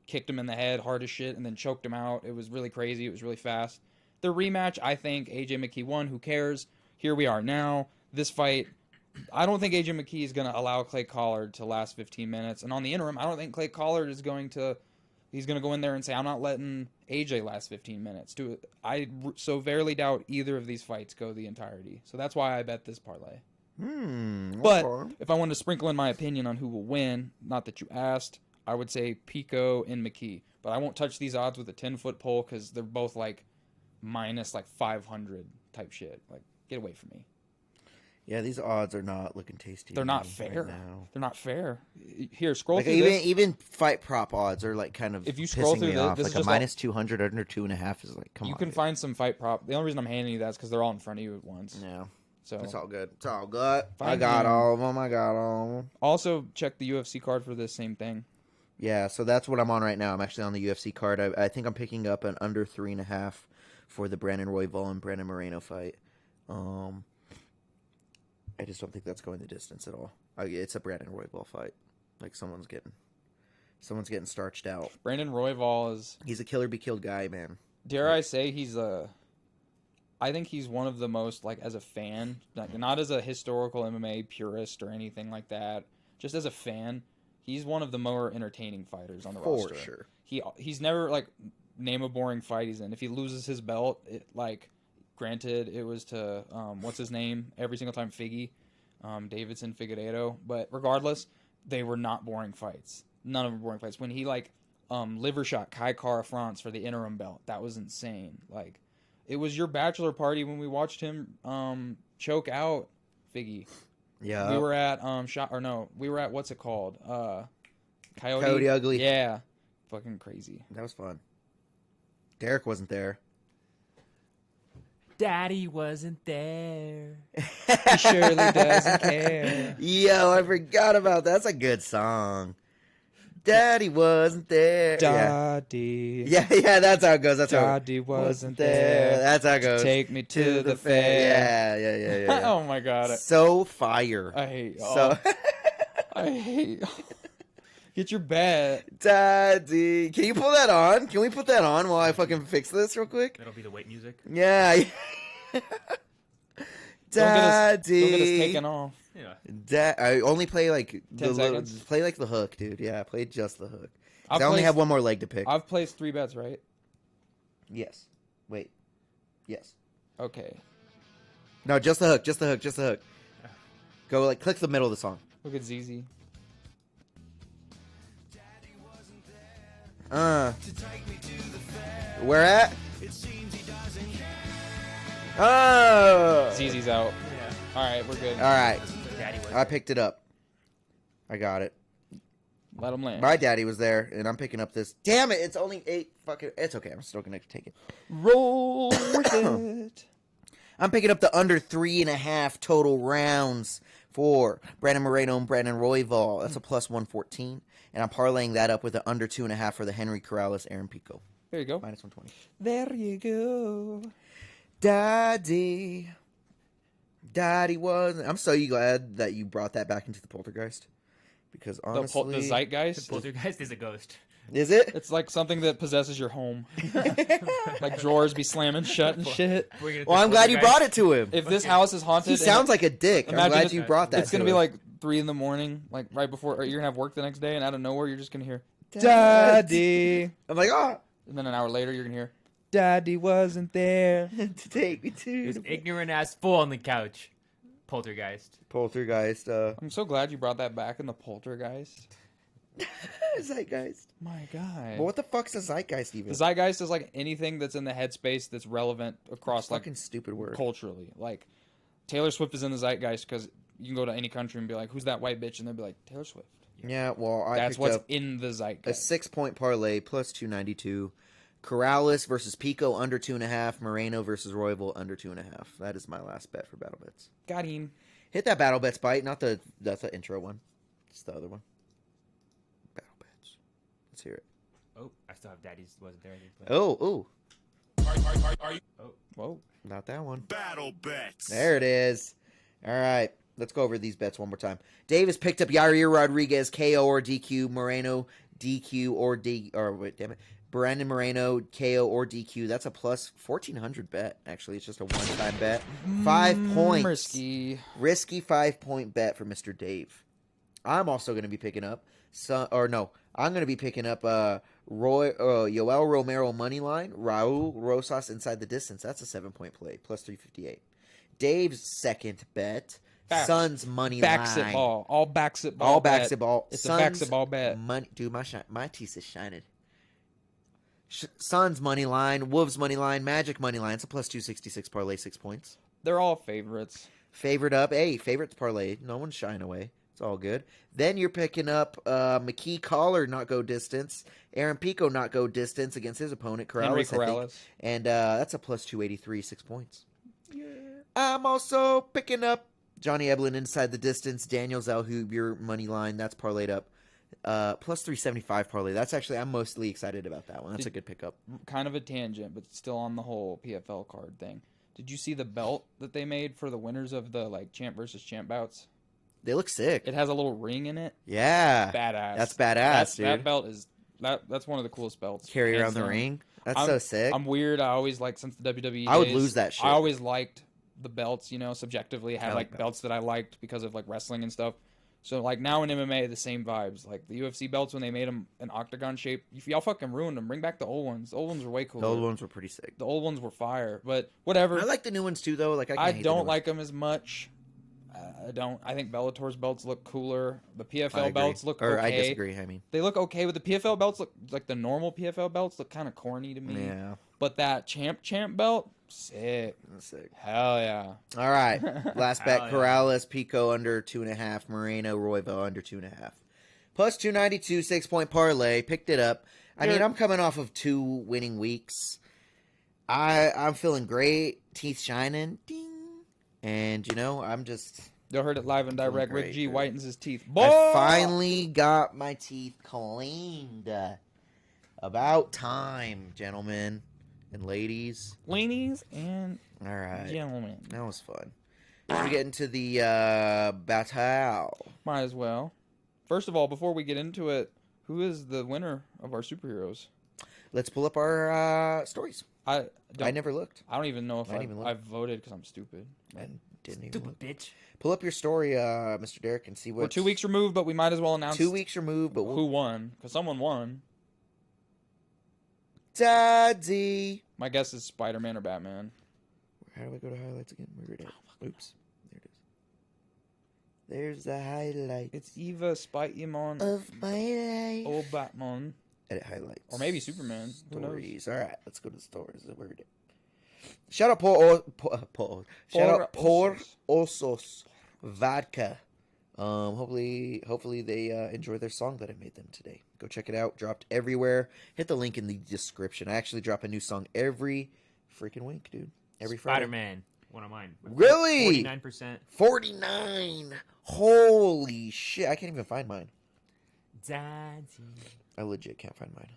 kicked him in the head hard as shit and then choked him out. It was really crazy. It was really fast. The rematch, I think AJ McKee won. Who cares? Here we are now. This fight, I don't think AJ McKee is going to allow Clay Collard to last 15 minutes. And on the interim, I don't think Clay Collard is going to... He's going to go in there and say, I'm not letting AJ last 15 minutes. I so verily doubt either of these fights go the entirety. So that's why I bet this parlay. But if I wanted to sprinkle in my opinion on who will win, not that you asked, I would say Pico and McKee. But I won't touch these odds with a 10-foot pole because they're both like minus like 500 type shit. Like, get away from me. Yeah, these odds are not looking tasty. They're not right fair. now. They're not fair. Here, scroll Like through even this. even fight prop odds are like kind of If you scroll pissing through me this, off. this Like is a just minus 200 under 2.5 is like come You on. can dude. find some fight prop. The only reason I'm handing you that is because they're all in front of you at once. Yeah, So it's all good. It's all good. I Fine, got yeah. all of them. I got all of them. also check the UFC card for this same thing. Yeah, so that's what I'm on right now. I'm actually on the UFC card. I think I'm picking up an under 3.5 for the Brandon Royval and Brandon Moreno fight. I just don't think that's going the distance at all. It's a Brandon Royval fight. Like someone's getting starched out. Brandon Royval is, He's a killer be killed guy, man. dare I say, I think he's one of the most, like, as a fan, like, not as a historical MMA purist or anything like that, just as a fan, he's one of the more entertaining fighters on the For roster. sure. He's never, like, name a boring fight he's in. If he loses his belt, granted, it was to, what's his name, every single time, Figgy, Davidson Figueiredo, but regardless, they were not boring fights. None of them were boring fights. When he, liver shot Kai Kara France for the interim belt, that was insane. Like, it was your bachelor party when we watched him choke out Figgy. Yeah. We were at we were at what's it called? Coyote Ugly. Yeah. Fucking crazy. That was fun. Deryk wasn't there. Daddy wasn't there. He surely doesn't care. Yo, I forgot about that. That's a good song. Daddy wasn't there. Daddy. Yeah, that's how it goes. That's how Daddy wasn't there. That's how it goes. Take me to the fair. Yeah. Oh my god. So fire. I hate y'all. So, I hate y'all. Get your bet. Daddy, can you pull that on? Can we put that on while I fucking fix this real quick? That'll be the wait music. Yeah. Daddy. Don't get us taken off. Yeah. I only play like 10 seconds. Play like the hook, dude. Yeah, play just the hook. 'Cause I've I only placed- have one more leg to pick. I've placed 3 bets, right? Yes. Wait. Yes. Okay. No, just the hook. Just the hook. Just the hook. Go like click the middle of the song. Look at ZZ. Where at? Oh. ZZ's out. Yeah. All right, we're good. All right. Daddy was. I picked it up. I got it. Let him land. My daddy was there, and I'm picking up this. Damn it! It's only 8 fucking. It's okay. I'm still gonna take it. Roll with it. I'm picking up the under 3.5 total rounds for Brandon Moreno and Brandon Royval. That's a plus 114, and I'm parlaying that up with the under 2.5 for the Henry Corrales, Aaron Pico, There you go. minus 120. There you go. Daddy was. I'm so glad that you brought that back into the poltergeist, because honestly, The The zeitgeist. poltergeist is a ghost. is it? It's like something that possesses your home. Like drawers be slamming shut and shit. Well, I'm glad you brought it to him. If this house is haunted, He sounds like a dick. I'm Imagine glad it- you brought that. it's gonna to be him. like 3 a.m, like right before, or you're gonna have work the next day, and out of nowhere you're just gonna hear Daddy. I'm like, oh, and then an hour later you're gonna hear Daddy wasn't there. to take me to This the ignorant ass fool on the couch. Poltergeist. poltergeist. I'm so glad you brought that back in the poltergeist. Zeitgeist. My God. But what the fuck's a zeitgeist even? The zeitgeist is like anything that's in the headspace that's relevant across like Fucking stupid word. culturally. Like Taylor Swift is in the zeitgeist because you can go to any country and be like, "Who's that white bitch?" and they'll be like, "Taylor Swift." Yeah, well, I That's picked what's up in the a zeitgeist. 6-point parlay plus 292. Corrales versus Pico under 2.5. Moreno versus Royval under 2.5. That is my last bet for battle bets. Got him. Hit that battle bets bite, not that's the intro one. It's the other one. Battle bets. Let's hear it. Oh, I still have Daddy's wasn't there. I didn't play. Oh, Are you? Whoa. not that one. Battle bets. There it is. All right. Let's go over these bets one more time. Davis picked up Yair Rodriguez, KO or DQ. Moreno, DQ or Brandon Moreno, KO or DQ. That's a plus 1,400 bet. Actually, it's just a one-time bet. 5 points. Risky. Risky 5-point bet for Mr. Dave. I'm also going to be picking up I'm going to be picking up Yoel Romero money line, Raul Rosas inside the distance. That's a 7-point play, plus 358. Dave's second bet, Suns money Backs line. it ball. All backs it ball. All backs bet. it ball. It's Suns a backs it ball bet. money. Dude, my teeth is shining. Suns money line, Wolves money line, Magic money line. It's a plus 266 parlay, 6 points. They're all favorites. Favorite up. Hey, favorites parlay. No one's shying away. It's all good. Then you're picking up McKee Collar not go distance. Aaron Pico not go distance against his opponent, Corrales. Henry I think. Corrales. And that's a plus 283, 6 points. Yeah. I'm also picking up Johnny Eblin inside the distance. Daniel Zellhuber money line. That's parlayed up. Plus 375 parlay. That's actually, I'm mostly excited about that one. That's a good pickup. Kind of a tangent, but still on the whole PFL card thing. Did you see the belt that they made for the winners of the champ versus champ bouts? They look sick. It has a little ring in it. Yeah. Badass. That's badass, dude. That belt is that's one of the coolest belts. Carry hands around the down. ring. That's so sick. I'm weird. I always since the WWE I would days, lose that shit. I always liked the belts, subjectively. I had I like belts that I liked because of wrestling and stuff. So now in MMA, the same vibes. Like the UFC belts when they made them an octagon shape. If y'all fucking ruined them, bring back the old ones. The old ones were way cooler. The old ones were pretty sick. The old ones were fire, but whatever. I like the new ones too, though. I don't like them as much. I don't. I think Bellator's belts look cooler. The PFL belts look okay. I disagree. I mean, they look okay, but the PFL belts look like the normal PFL belts look kind of corny to me. yeah, But that champ belt, sick. that's sick. Hell yeah. All right, last bet: Hell yeah. Corrales, Pico under 2.5, Moreno, Royval under 2.5, plus 292, 6-point parlay. Picked it up. I mean, I'm coming off of 2 winning weeks. I'm feeling great. Teeth shining, ding, and I'm just. Y'all heard it live and direct. Great, Rick G dude. whitens his teeth. I Boy! finally got my teeth cleaned. About time, gentlemen and ladies. Ladies and All right. gentlemen. That was fun. Should we get into the battle? Might as well. First of all, before we get into it, who is the winner of our superheroes? Let's pull up our stories. I never looked. don't even know if I didn't even look. I voted because I'm stupid. I didn't even Stupid look. bitch. Pull up your story, Mr. Deryk, and see what. We're 2 weeks removed, but we might as well announce 2 weeks removed, but who won because someone won. Daddy. My guess is Spider-Man or Batman. How do I go to highlights again? Where did it? Oops. There it is. There's the highlight It's either Spider-Man of my life. or Batman. Edit highlights. Or maybe Superman. Who knows? Stories. All right, let's go to the stories. Where did it? Shout out Shout out Por Osos Vodka. Hopefully they enjoy their song that I made them today. Go check it out. Dropped everywhere. Hit the link in the description. I actually drop a new song every freaking week, dude. Every Friday. Spider-Man. One of mine. Really? 49%. 49. Holy shit! I can't even find mine. Daddy. I legit can't find mine.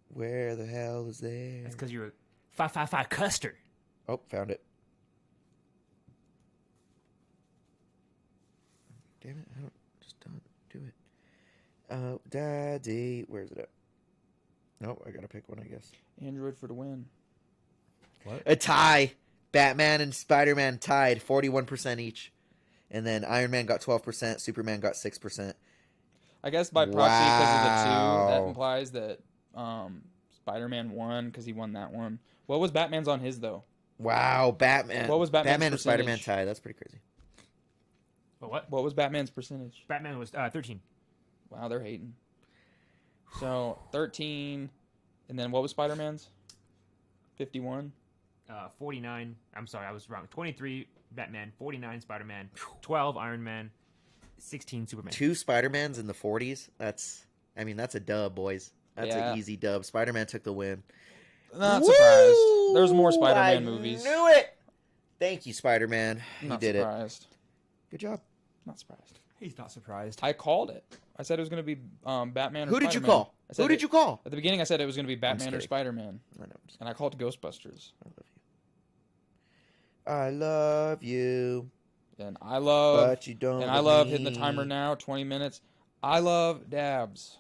Where the hell is there? That's because you're a 555 Custer. Oh, found it. Damn it! Don't do it. Daddy, where's it at? Nope, I gotta pick one, I guess. Android for the win. What? A tie. Batman and Spider-Man tied 41% each, and then Iron Man got 12%. Superman got 6%. I guess by proxy because of the two, that Wow. implies that Spider-Man won because he won that one. What was Batman's on his though? Wow, Batman. What was Batman's Batman and Spider-Man percentage? tied? That's pretty crazy. But what? What was Batman's percentage? Batman was 13. Wow, they're hating. So 13, and then what was Spider-Man's? 51. 49. I'm sorry, I was wrong. 23 Batman, 49 Spider-Man, 12 Iron Man, 16 Superman. 2 Spider-Mans in the 40s. That's a dub, boys. That's Yeah. an easy dub. Spider-Man took the win. Not surprised. Woo! There's more Spider-Man I movies. Knew it. Thank you, Spider-Man. You Not did surprised. it. Good job. Not surprised. He's not surprised. I called it. I said it was going to be Batman or Who did you Spider-Man. call? I said Who did you call? At the beginning, I said it was going to be Batman or kidding. Spider-Man, I know. and I called Ghostbusters. I love you, And I love, but you don't. and I love hitting the timer now, 20 minutes. I love dabs.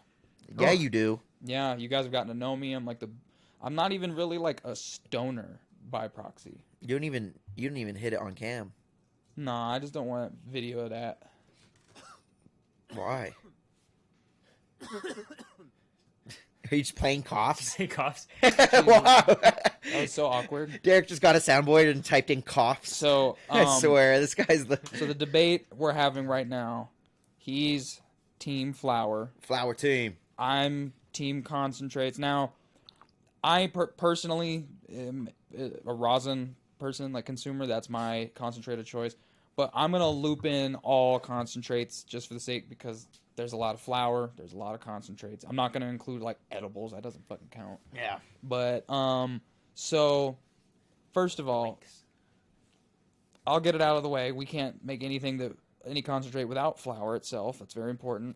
Yeah, you do. Yeah, you guys have gotten to know me. I'm not even really like a stoner by proxy. You don't even hit it on cam. Nah, I just don't want video of that. Why? Are you just playing coughs? He coughs. Wow. That was so awkward. Derek just got a soundboard and typed in coughs. So I swear, this guy's the So the debate we're having right now, he's Team Flower. flower team. I'm team concentrates. Now, I personally am a rosin person, like consumer. That's my concentrated choice. But I'm gonna loop in all concentrates just for the sake because there's a lot of flour, there's a lot of concentrates. I'm not gonna include like edibles. That doesn't fucking count. Yeah. But so first of all, I'll get it out of the way. We can't make any concentrate without flour itself. That's very important.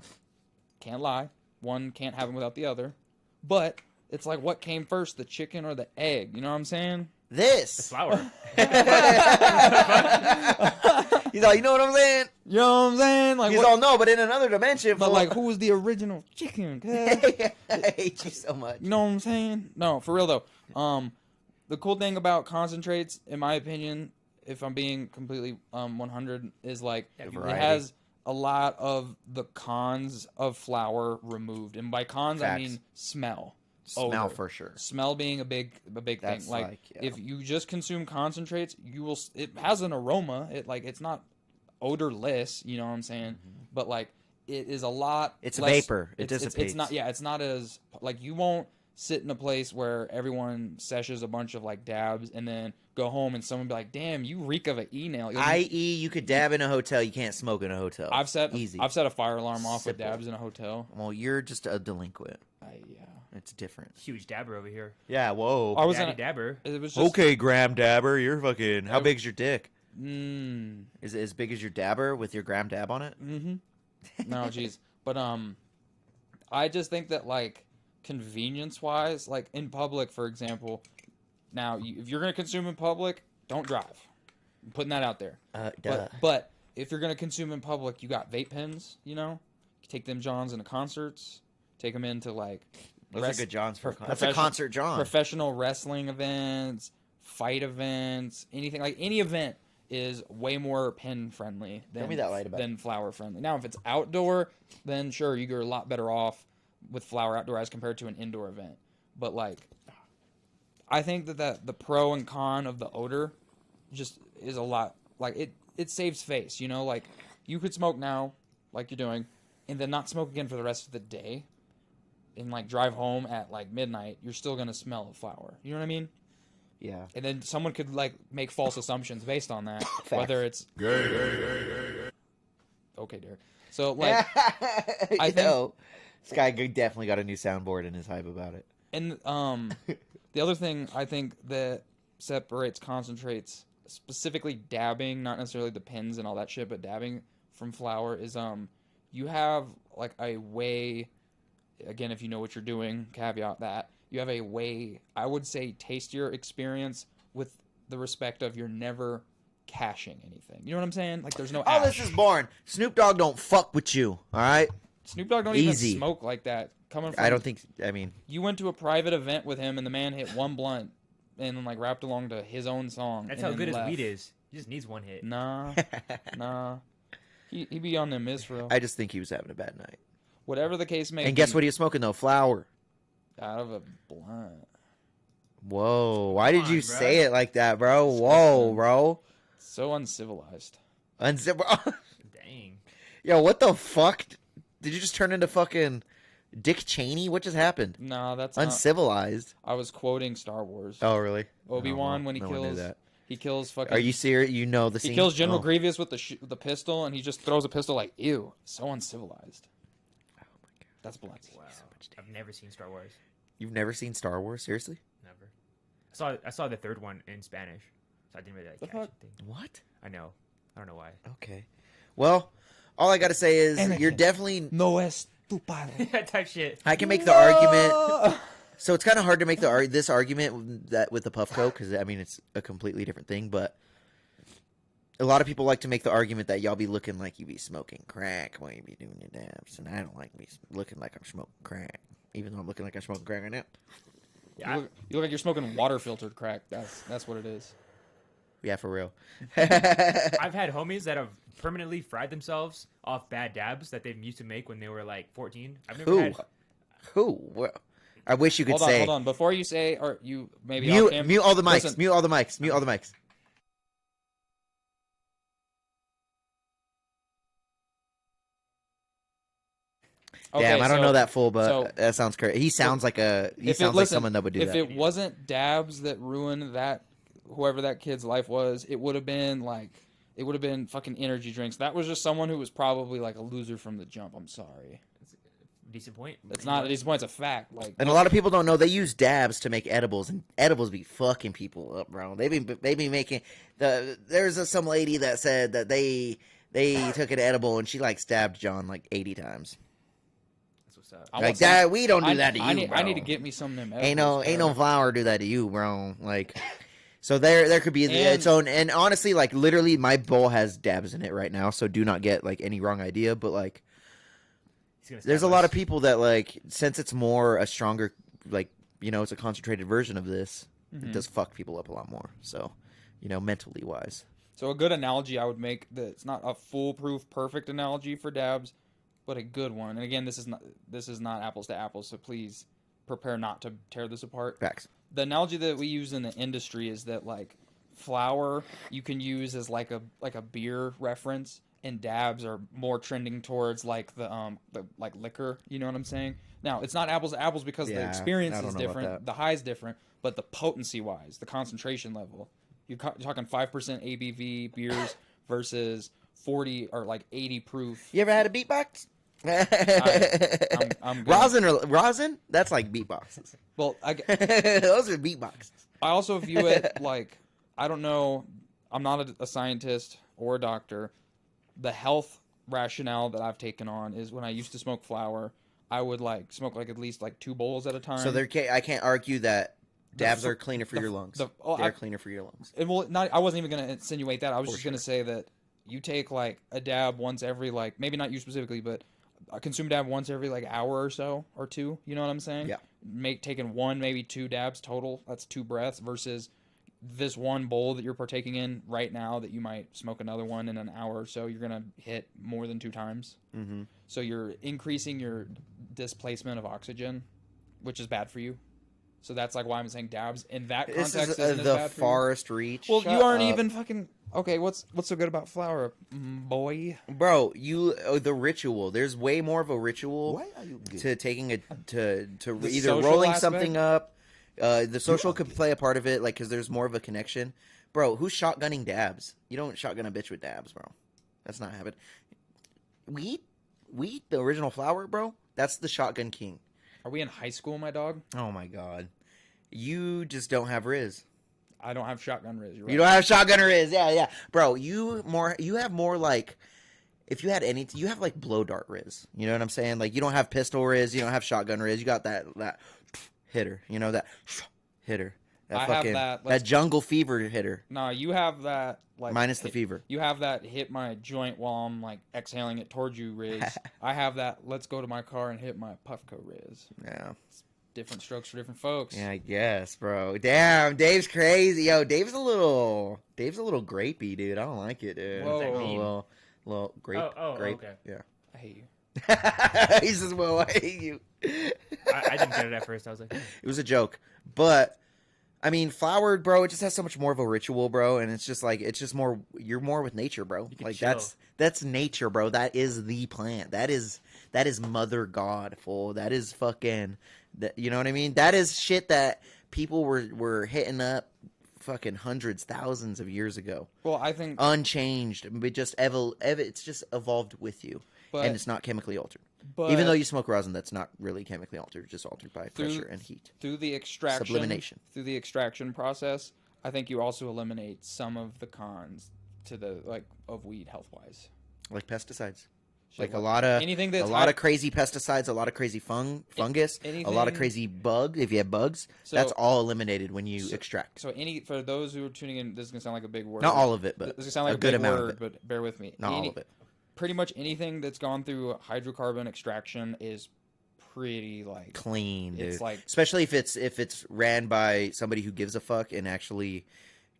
Can't lie. One can't have them without the other. But it's like what came first, the chicken or the egg? You know what I'm saying? This. Flour. He's all, you know what I'm saying? You know what I'm saying? Like, He's all, no, but in another dimension. but fool. like, who was the original chicken? I hate you so much. You know what I'm saying? No, for real though. The cool thing about concentrates, in my opinion, if I'm being completely 100, is like it variety. has a lot of the cons of flour removed, and by cons I Facts. mean smell. Smell Odor. for sure. Smell being a big That's thing. Like like, yeah. if you just consume concentrates, you will. It has an aroma. It's not odorless. You know what I'm saying? But like it is a lot. It's a less, vapor. It it's dissipates. not. Yeah, it's not as like you won't sit in a place where everyone sessions a bunch of like dabs and then go home and someone be like, "Damn, you reek of an e-nail." I.e., you could dab in a hotel. You can't smoke in a hotel. I've set Easy. a fire alarm off with Simple. dabs in a hotel. Well, you're just a delinquent. Yeah. It's different. Huge dabber over here. Yeah, whoa. I was in Daddy a, dabber. it was just Okay, Graham Dabber, you're fucking... How big's your dick? Mm, Is it as big as your dabber with your Graham Dab on it? mm-hmm. No, jeez. But I just think that like convenience wise, like in public, for example, now if you're gonna consume in public, don't drive. I'm putting that out there. Duh. But if you're gonna consume in public, you got vape pens. You know, you take them Johns into concerts. Take them into like Those are good Johns for a concert. That's a profession- concert John. professional wrestling events, fight events, anything like any event is way more pen friendly than, me that light about than flower friendly. Now, if it's outdoor, then sure, you're a lot better off with flower outdoor as compared to an indoor event. But like, I think that the pro and con of the odor just is a lot. Like it saves face. You know, like you could smoke now, like you're doing, and then not smoke again for the rest of the day. And like drive home at like midnight, you're still gonna smell the flower. You know what I mean? Yeah. And then someone could like make false assumptions based on that, whether it's okay, Deryk. So like, I think, this guy definitely got a new soundboard and is hype about it. and the other thing I think that separates concentrates, specifically dabbing, not necessarily the pins and all that shit, but dabbing from flower is you have like a way. Again, if you know what you're doing, caveat that you have a way, I would say, tastier experience with the respect of you're never caching anything. You know what I'm saying? Like there's no. Oh, this ash. is boring. Snoop Dogg don't fuck with you. All right. Snoop Dogg don't Easy. even smoke like that. Coming from, I don't think. I mean, you went to a private event with him and the man hit one blunt and then like rapped along to his own song. That's and how then good his left. weed is. He just needs one hit. Nah, nah. He be on them Israel. I just think he was having a bad night. Whatever the case may be. And guess what he was smoking though? Flour. Out of a blunt. Whoa! Why did Come you on, bro. say it like that, bro? Whoa, bro! So uncivilized. Unzip. Dang. Yo, what the fuck? Did you just turn into fucking Dick Cheney? What just happened? No, that's not. Uncivilized. I was quoting Star Wars. Oh, really? Obi-Wan No, when he no one knew kills. that. He kills fucking. Are you serious? You know the scene? He kills General Oh. Grievous with the pistol, and he just throws a pistol like, ew, so uncivilized. Oh my god! That's blunt. Wow. I've never seen Star Wars. You've never seen Star Wars? Seriously? Never. I saw the third one in Spanish, so I didn't really The catch fuck? the thing. What? I know. I don't know why. Okay. Well, all I gotta say is Anakin. you're definitely. No estupado. Type shit. I can make the argument. So it's kind of hard to make this argument that with the Puffco because I mean it's a completely different thing. But a lot of people like to make the argument that y'all be looking like you be smoking crack while you be doing your dabs, and I don't like me looking like I'm smoking crack, even though I'm looking like I'm smoking crack right now. Yeah, You look like you're smoking water filtered crack. That's what it is. Yeah, for real. I've had homies that have permanently fried themselves off bad dabs that they used to make when they were like 14. I've never Who? had. Who? Well, I wish you could Hold on, say. hold on. Before you say, or you maybe off cam- Mute all the mics. Listen. Mute all the mics. Mute all the mics. Okay, Damn, I don't so- know that full, but so- that sounds crazy. He sounds like someone that would do if that. it wasn't dabs that ruined that, whoever that kid's life was, it would have been fucking energy drinks. That was just someone who was probably like a loser from the jump. I'm sorry. Decent point. It's not a decent point. It's a fact. Like, And a lot of people don't know they use dabs to make edibles, and edibles be fucking people up, bro. They be making there's some lady that said that they took an edible and she like stabbed John like 80 times. That's what's up. I Like want some- that, we don't do that to you, I need, bro. I need to get me some of them. Ain't edibles, no bro. flower do that to you, bro. Like, so there could be And- its own. And honestly, like literally, my bowl has dabs in it right now, so do not get like any wrong idea. But like, He's gonna there's a stab lot us. of people that like, since it's more a stronger, like it's a concentrated version of this, it does fuck people up a lot more. So, mentally wise. So a good analogy I would make, that's not a foolproof, perfect analogy for dabs, but a good one. And again, this is not apples to apples, so please prepare not to tear this apart. Facts. The analogy that we use in the industry is that like flour you can use as like a beer reference, and dabs are more trending towards like the like liquor. You know what I'm saying? Now it's not apples to apples because the Yeah, experience I don't is know about different, that. the high is different, but the potency wise, the concentration level, you're talking 5% ABV beers versus 40 or like 80 proof. You ever had a beatbox? I'm good. Rosin? That's like beatboxes. Well, Those are beatboxes. I also view it like, I don't know, I'm not a scientist or a doctor. The health rationale that I've taken on is when I used to smoke flower, I would like smoke like at least like 2 bowls at a time. So I can't argue that dabs fr- are cleaner for your lungs. oh, They're I- cleaner for your lungs. And well, not, I wasn't even going to insinuate that. I was For just going to say that you take like a dab once every like, maybe not you specifically, but I consume dab once every like hour or so or 2. You know what I'm saying? Yeah. Taking 1, maybe 2 dabs total. That's 2 breaths versus this one bowl that you're partaking in right now that you might smoke another one in an hour or so. You're going to hit more than 2 times. Mm-hmm. So you're increasing your displacement of oxygen, which is bad for you. So that's like why I'm saying dabs in that context This is isn't as the bad for you. farthest reach. Well, Shut you aren't up. even fucking okay. What's so good about flour, boy? Bro, the ritual. There's way more of a ritual Why are you to taking a to The either social rolling aspect? something up. The social could play a part of it, like because there's more of a connection. Bro, who's shotgunning dabs? You don't shotgun a bitch with dabs, bro. That's not happening. Weed, the original flower, bro. That's the shotgun king. Are we in high school, my dog? Oh my god, you just don't have Riz. I don't have shotgun riz. You're right. You don't have shotgun Riz. Yeah, bro. You have more like. If you had any, you have like blow dart Riz. You know what I'm saying? Like you don't have pistol Riz. You don't have shotgun Riz. You got that hitter. You know that hitter. That I have fucking that. that jungle fever hitter. No, you have that like Minus the fever. You have that hit my joint while I'm like exhaling it towards you, Riz. I have that. Let's go to my car and hit my Puffco Riz. Yeah. Different strokes for different folks. Yeah, I guess, bro. Damn, Dave's crazy. Yo, Dave's a little grapey, dude. I don't like it, dude. Whoa. What does that mean? Little grape. Oh, grape. okay. Yeah. I hate you. He says, "Well, I hate you." I didn't get it at first. I was like, It was a joke, but I mean, flowered, bro. It just has so much more of a ritual, bro, and it's just like it's just more. You're more with nature, bro. You can Like chill. that's nature, bro. That is the plant. That is Mother God, fool. That is fucking. That, you know what I mean? That is shit that people were hitting up fucking hundreds, thousands of years ago, Well, I think, unchanged. But just it's just evolved with you, but and it's not chemically altered. but Even though you smoke rosin, that's not really chemically altered, just altered by Through- pressure and heat. through the extraction, Sublimination. through the extraction process, I think you also eliminate some of the cons to the like of weed health wise. Like pesticides. Shit, Like a lot of anything that's of crazy pesticides, a lot of crazy fungus, a lot of anything- crazy bug. If you have bugs, So- that's all eliminated when you extract. So for those who are tuning in, this is gonna sound like a big word. Not all of it, but This is gonna sound like a a good big amount word, of it. but bear with me. Not all of it. Pretty much anything that's gone through hydrocarbon extraction is pretty like Clean, dude. It's like- especially if it's ran by somebody who gives a fuck and actually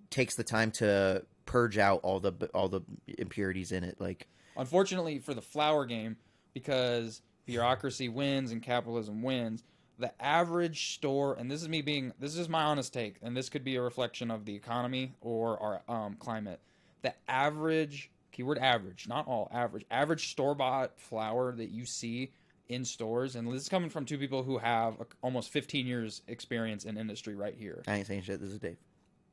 takes the time to purge out all the impurities in it. Like, unfortunately for the flower game, because bureaucracy wins and capitalism wins, the average store, and this is my honest take, and this could be a reflection of the economy or our climate. The average, keyword average, not all, average store-bought flower that you see in stores, and this is coming from two people who have almost 15 years experience in industry right here. I ain't saying shit. This is Dave.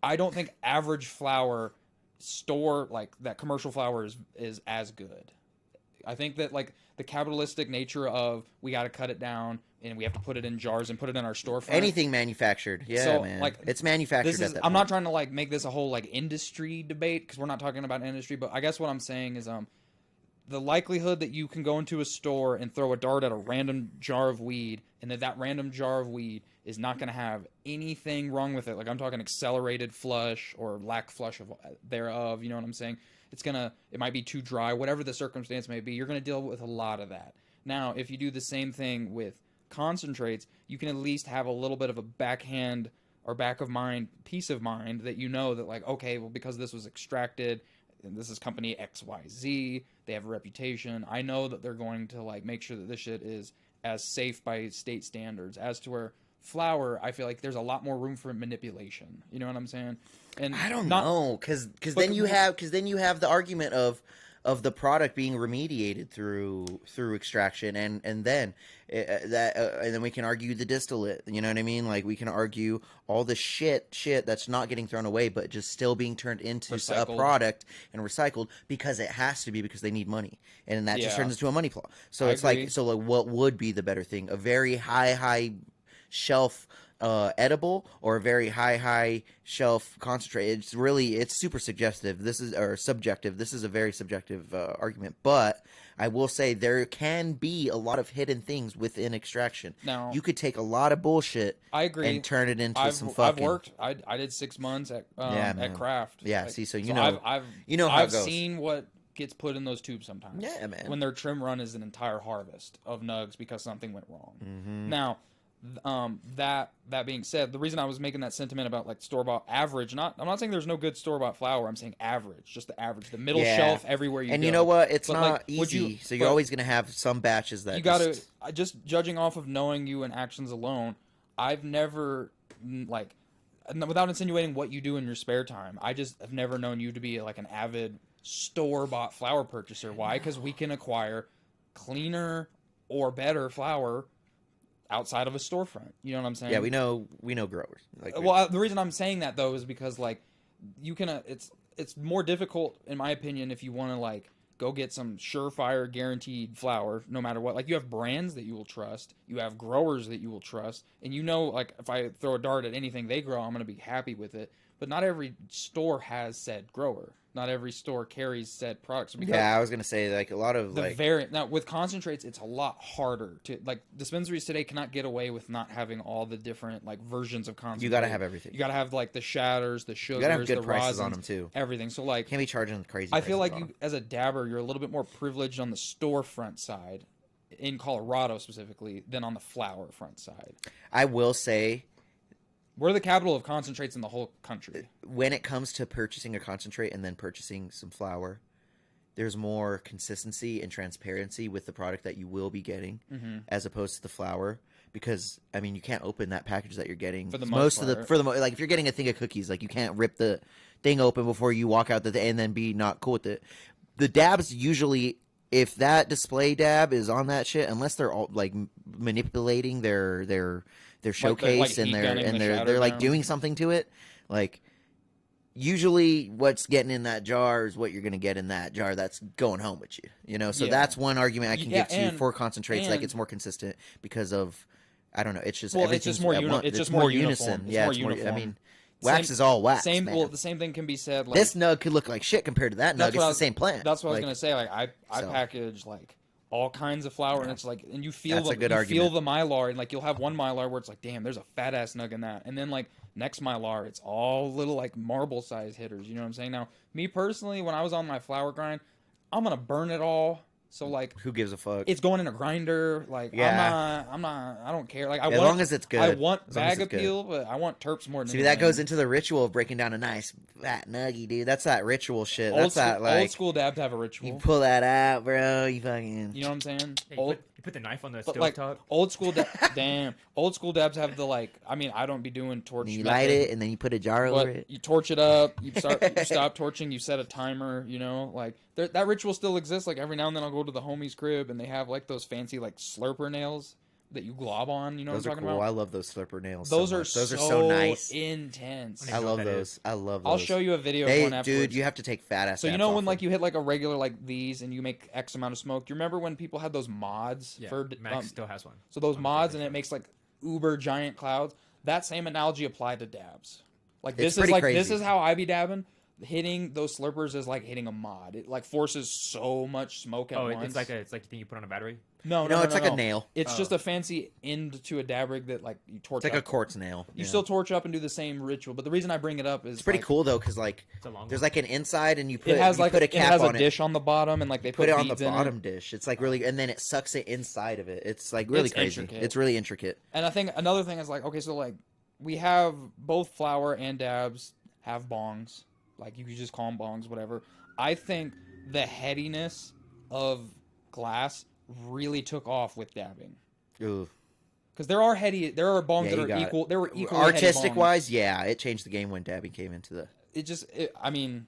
I don't think average flower store, like that commercial flower is as good. I think that like the capitalistic nature of we got to cut it down and we have to put it in jars and put it in our storefront. Anything manufactured. Yeah, So, man. like, It's manufactured This at is, that I'm point. not trying to like make this a whole like industry debate because we're not talking about industry, but I guess what I'm saying is the likelihood that you can go into a store and throw a dart at a random jar of weed and that random jar of weed is not going to have anything wrong with it. Like I'm talking accelerated flush or lack flush thereof. You know what I'm saying? It might be too dry, whatever the circumstance may be. You're going to deal with a lot of that. Now, if you do the same thing with concentrates, you can at least have a little bit of a backhand or back of mind, peace of mind that you know that like, okay, well, because this was extracted and this is company XYZ, they have a reputation. I know that they're going to like make sure that this shit is as safe by state standards as to where flour, I feel like there's a lot more room for manipulation. You know what I'm saying? And I don't know, because then you have the argument of the product being remediated through extraction, and then and then we can argue the distillate. You know what I mean? Like we can argue all the shit that's not getting thrown away, but just still being turned into Recycled. a product and recycled because it has to be, because they need money, and that just Yeah. turns into a money plot. So I it's agree. like, so like, what would be the better thing? A very high shelf edible or a very high shelf concentrate? It's super suggestive. Subjective. This is a very subjective argument, but I will say there can be a lot of hidden things within extraction. Now, You could take a lot of bullshit I agree. and turn it into some I've fucking. worked. I did 6 months at man. at Kraft. Yeah, Like, see, so I've you know how it I've goes. seen what gets put in those tubes sometimes. Yeah, man. When their trim run is an entire harvest of nugs because something went wrong. Mm-hmm. Now, that being said, the reason I was making that sentiment about like store bought average, I'm not saying there's no good store bought flour. I'm saying average, just the average, the middle Yeah. shelf everywhere you And go. you know what? It's But, not like, would easy. you- So you're but always gonna have some batches that you gotta just- just judging off of knowing you and actions alone. I've never like, without insinuating what you do in your spare time, I just have never known you to be like an avid store bought flour purchaser. Why? Because we can acquire cleaner or better flour outside of a storefront. You know what I'm saying? Yeah, we know growers. Like, Well, the reason I'm saying that though is because like you can it's more difficult in my opinion if you want to like go get some surefire guaranteed flour no matter what. Like you have brands that you will trust, you have growers that you will trust, and you know like if I throw a dart at anything they grow, I'm going to be happy with it. But not every store has said grower. Not every store carries said products. Because yeah, I was gonna say like a lot of the like variant now with concentrates, it's a lot harder to like. Dispensaries today cannot get away with not having all the different like versions of concentrate. you gotta have everything. You gotta have like the shatters, the sugars, You gotta have good the prices rosins, on them too. everything. So like, Can't be charging crazy. I feel prices like on you 'em. as a dabber, you're a little bit more privileged on the storefront side, in Colorado specifically, than on the flower front side. I will say, We're the capital of concentrates in the whole country. when it comes to purchasing a concentrate and then purchasing some flour, there's more consistency and transparency with the product that you will be getting, as opposed to the flour. Because I mean, you can't open that package that you're getting For the most part. like if you're getting a thing of cookies, like you can't rip the thing open before you walk out and then be not cool with it. The dabs usually, if that display dab is on that shit, unless they're all like manipulating their showcase like and heat gunning the they're shatter like down. doing something to it, like usually what's getting in that jar is what you're going to get in that jar that's going home with you, you know? So Yeah. that's one argument I can Yeah, give to you and- for concentrates. Like and- it's more consistent because of, I don't know. It's just, Well, it's everything's just more at uni- one- it's just more unison. uniform. It's Yeah, more it's more, I uniform. mean, wax Same- is all wax, Same. man. Well, the same thing can be said. Like This nug could look like shit compared to that nug. That's It's what I the was- same plant. That's what I was Like, gonna say. Like I so. package like all kinds of flour, and it's like, and you feel That's a good you argument. feel the mylar, and like you'll have one mylar where it's like, damn, there's a fat ass nug in that, and then like next mylar, it's all little like marble size hitters. You know what I'm saying? Now, me personally, when I was on my flour grind, I'm gonna burn it all. So like, Who gives a fuck? it's going in a grinder. Like Yeah. I don't care. Like As long as it's good. I want As long as bag it's good. appeal, but I want terps more than See, that goes anything. into the ritual of breaking down a nice fat nuggy, dude. That's that ritual shit. Old That's school, that like old school dab to have a you ritual. pull that out, bro. You fucking You know what I'm saying? Hey, Old, You put the knife on the But stove like top. old school, old school dabs have the like. I mean, I don't be doing torch. And you method, light it, and then you put a jar over but it. you torch it up. You stop torching. You set a timer. You know, like that ritual still exists. Like every now and then, I'll go to the homie's crib, and they have like those fancy like slurper nails that you glob on. You know Those what are I'm cool. talking I about? love those slurper nails. Those so are much. Those so are so nice. intense. I I know what love that those. is. I love those. I'll show you a video They, of one afterwards. dude, you have to take fat ass. So you dabs know off when like them. you hit like a regular like these and you make X amount of smoke. Do you remember when people had those mods Yeah, for Max still has one. so those on the mods Vape and it truck. makes like uber giant clouds? That same analogy applied to dabs. Like It's this is pretty like this crazy. is how I be dabbing. Hitting those slurpers is like hitting a mod. It like forces so much smoke at Oh, once. it's like a thing you put on a battery. no, No, it's like a nail. It's Oh. just a fancy end to a dab rig that like you torch. It's like a up. quartz nail. You Yeah. still torch up and do the same ritual, but the reason I bring it up is It's pretty like, cool though, because like It's a long there's one. like an inside, and you put It has you like put a it cap has on a it. dish on the bottom and like they Put it on the beads in bottom dish. It's like really, and then it sucks it inside of it. It's like really It's crazy. intricate. It's really intricate. And I think another thing is like, okay, so like we have both flower and dabs have bongs. Like you could just call them bongs, whatever. I think the headiness of glass really took off with dabbing. Ooh. Because there are bongs Yeah, that you are got equal. it. There were equal Artistic wise, yeah, it changed the game when dabbing came into the. I mean,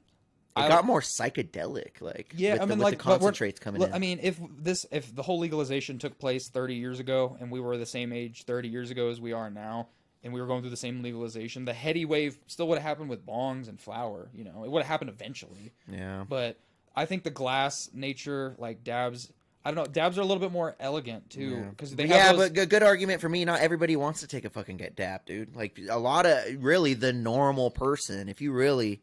It got more psychedelic, like yeah. with I mean, the, like with the but we're- concentrates coming look, in. I mean, if the whole legalization took place 30 years ago, and we were the same age 30 years ago as we are now, and we were going through the same legalization, the heady wave still would have happened with bongs and flower. You know, it would have happened eventually. Yeah. But I think the glass nature, like dabs, I don't know, dabs are a little bit more elegant too, because they have those, but good argument for me. Not everybody wants to take a fucking get dab, dude. Like a lot of really the normal person, if you really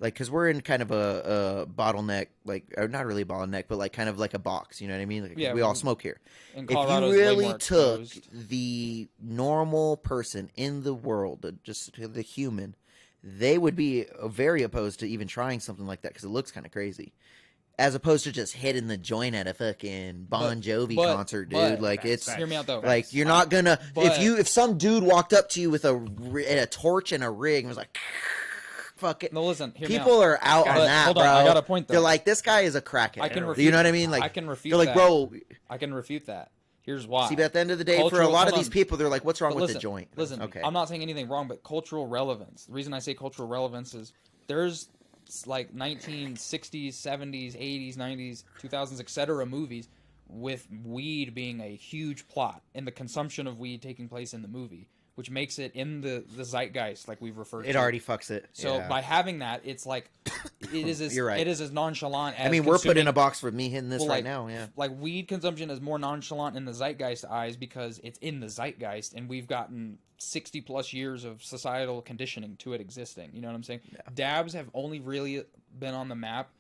like, because we're in kind of a bottleneck, like or not really a bottleneck, but like kind of like a box. You know what I mean? Like, Yeah, we all smoke here. in If Colorado you is way really more took exposed. the normal person in the world, just the human, they would be very opposed to even trying something like that because it looks kind of crazy. As opposed to just hitting the joint at a fucking Bon Jovi but- concert, dude. but- like it's Facts. Hear me out though. like you're not gonna But- if some dude walked up to you with a torch and a rig and was like, fuck it. No, listen. Hear me out. People are out on But that, hold bro. on, I got a point, though. They're like, this guy is a crackhead. I can you refute- know what I mean? Like I can refute They're like, that. bro. I can refute that. Here's why. See, but at the end of the day, for a Cultural- lot of hold these on. people, they're like, what's wrong But with listen, the joint? Listen, Okay. I'm not saying anything wrong, but cultural relevance. The reason I say cultural relevance is there's like 1960s, 70s, 80s, 90s, 2000s, etc. movies with weed being a huge plot and the consumption of weed taking place in the movie, which makes it in the zeitgeist, like we've referred to. It already fucks it. So yeah. by having that, it's like it is as You're right. it is as nonchalant as I mean, we're put in consuming- a box for me hitting this well, right like, now. Yeah. Like weed consumption is more nonchalant in the zeitgeist eyes because it's in the zeitgeist, and we've gotten 60 plus years of societal conditioning to it existing. You know what I'm saying? Yeah. Dabs have only really been on the map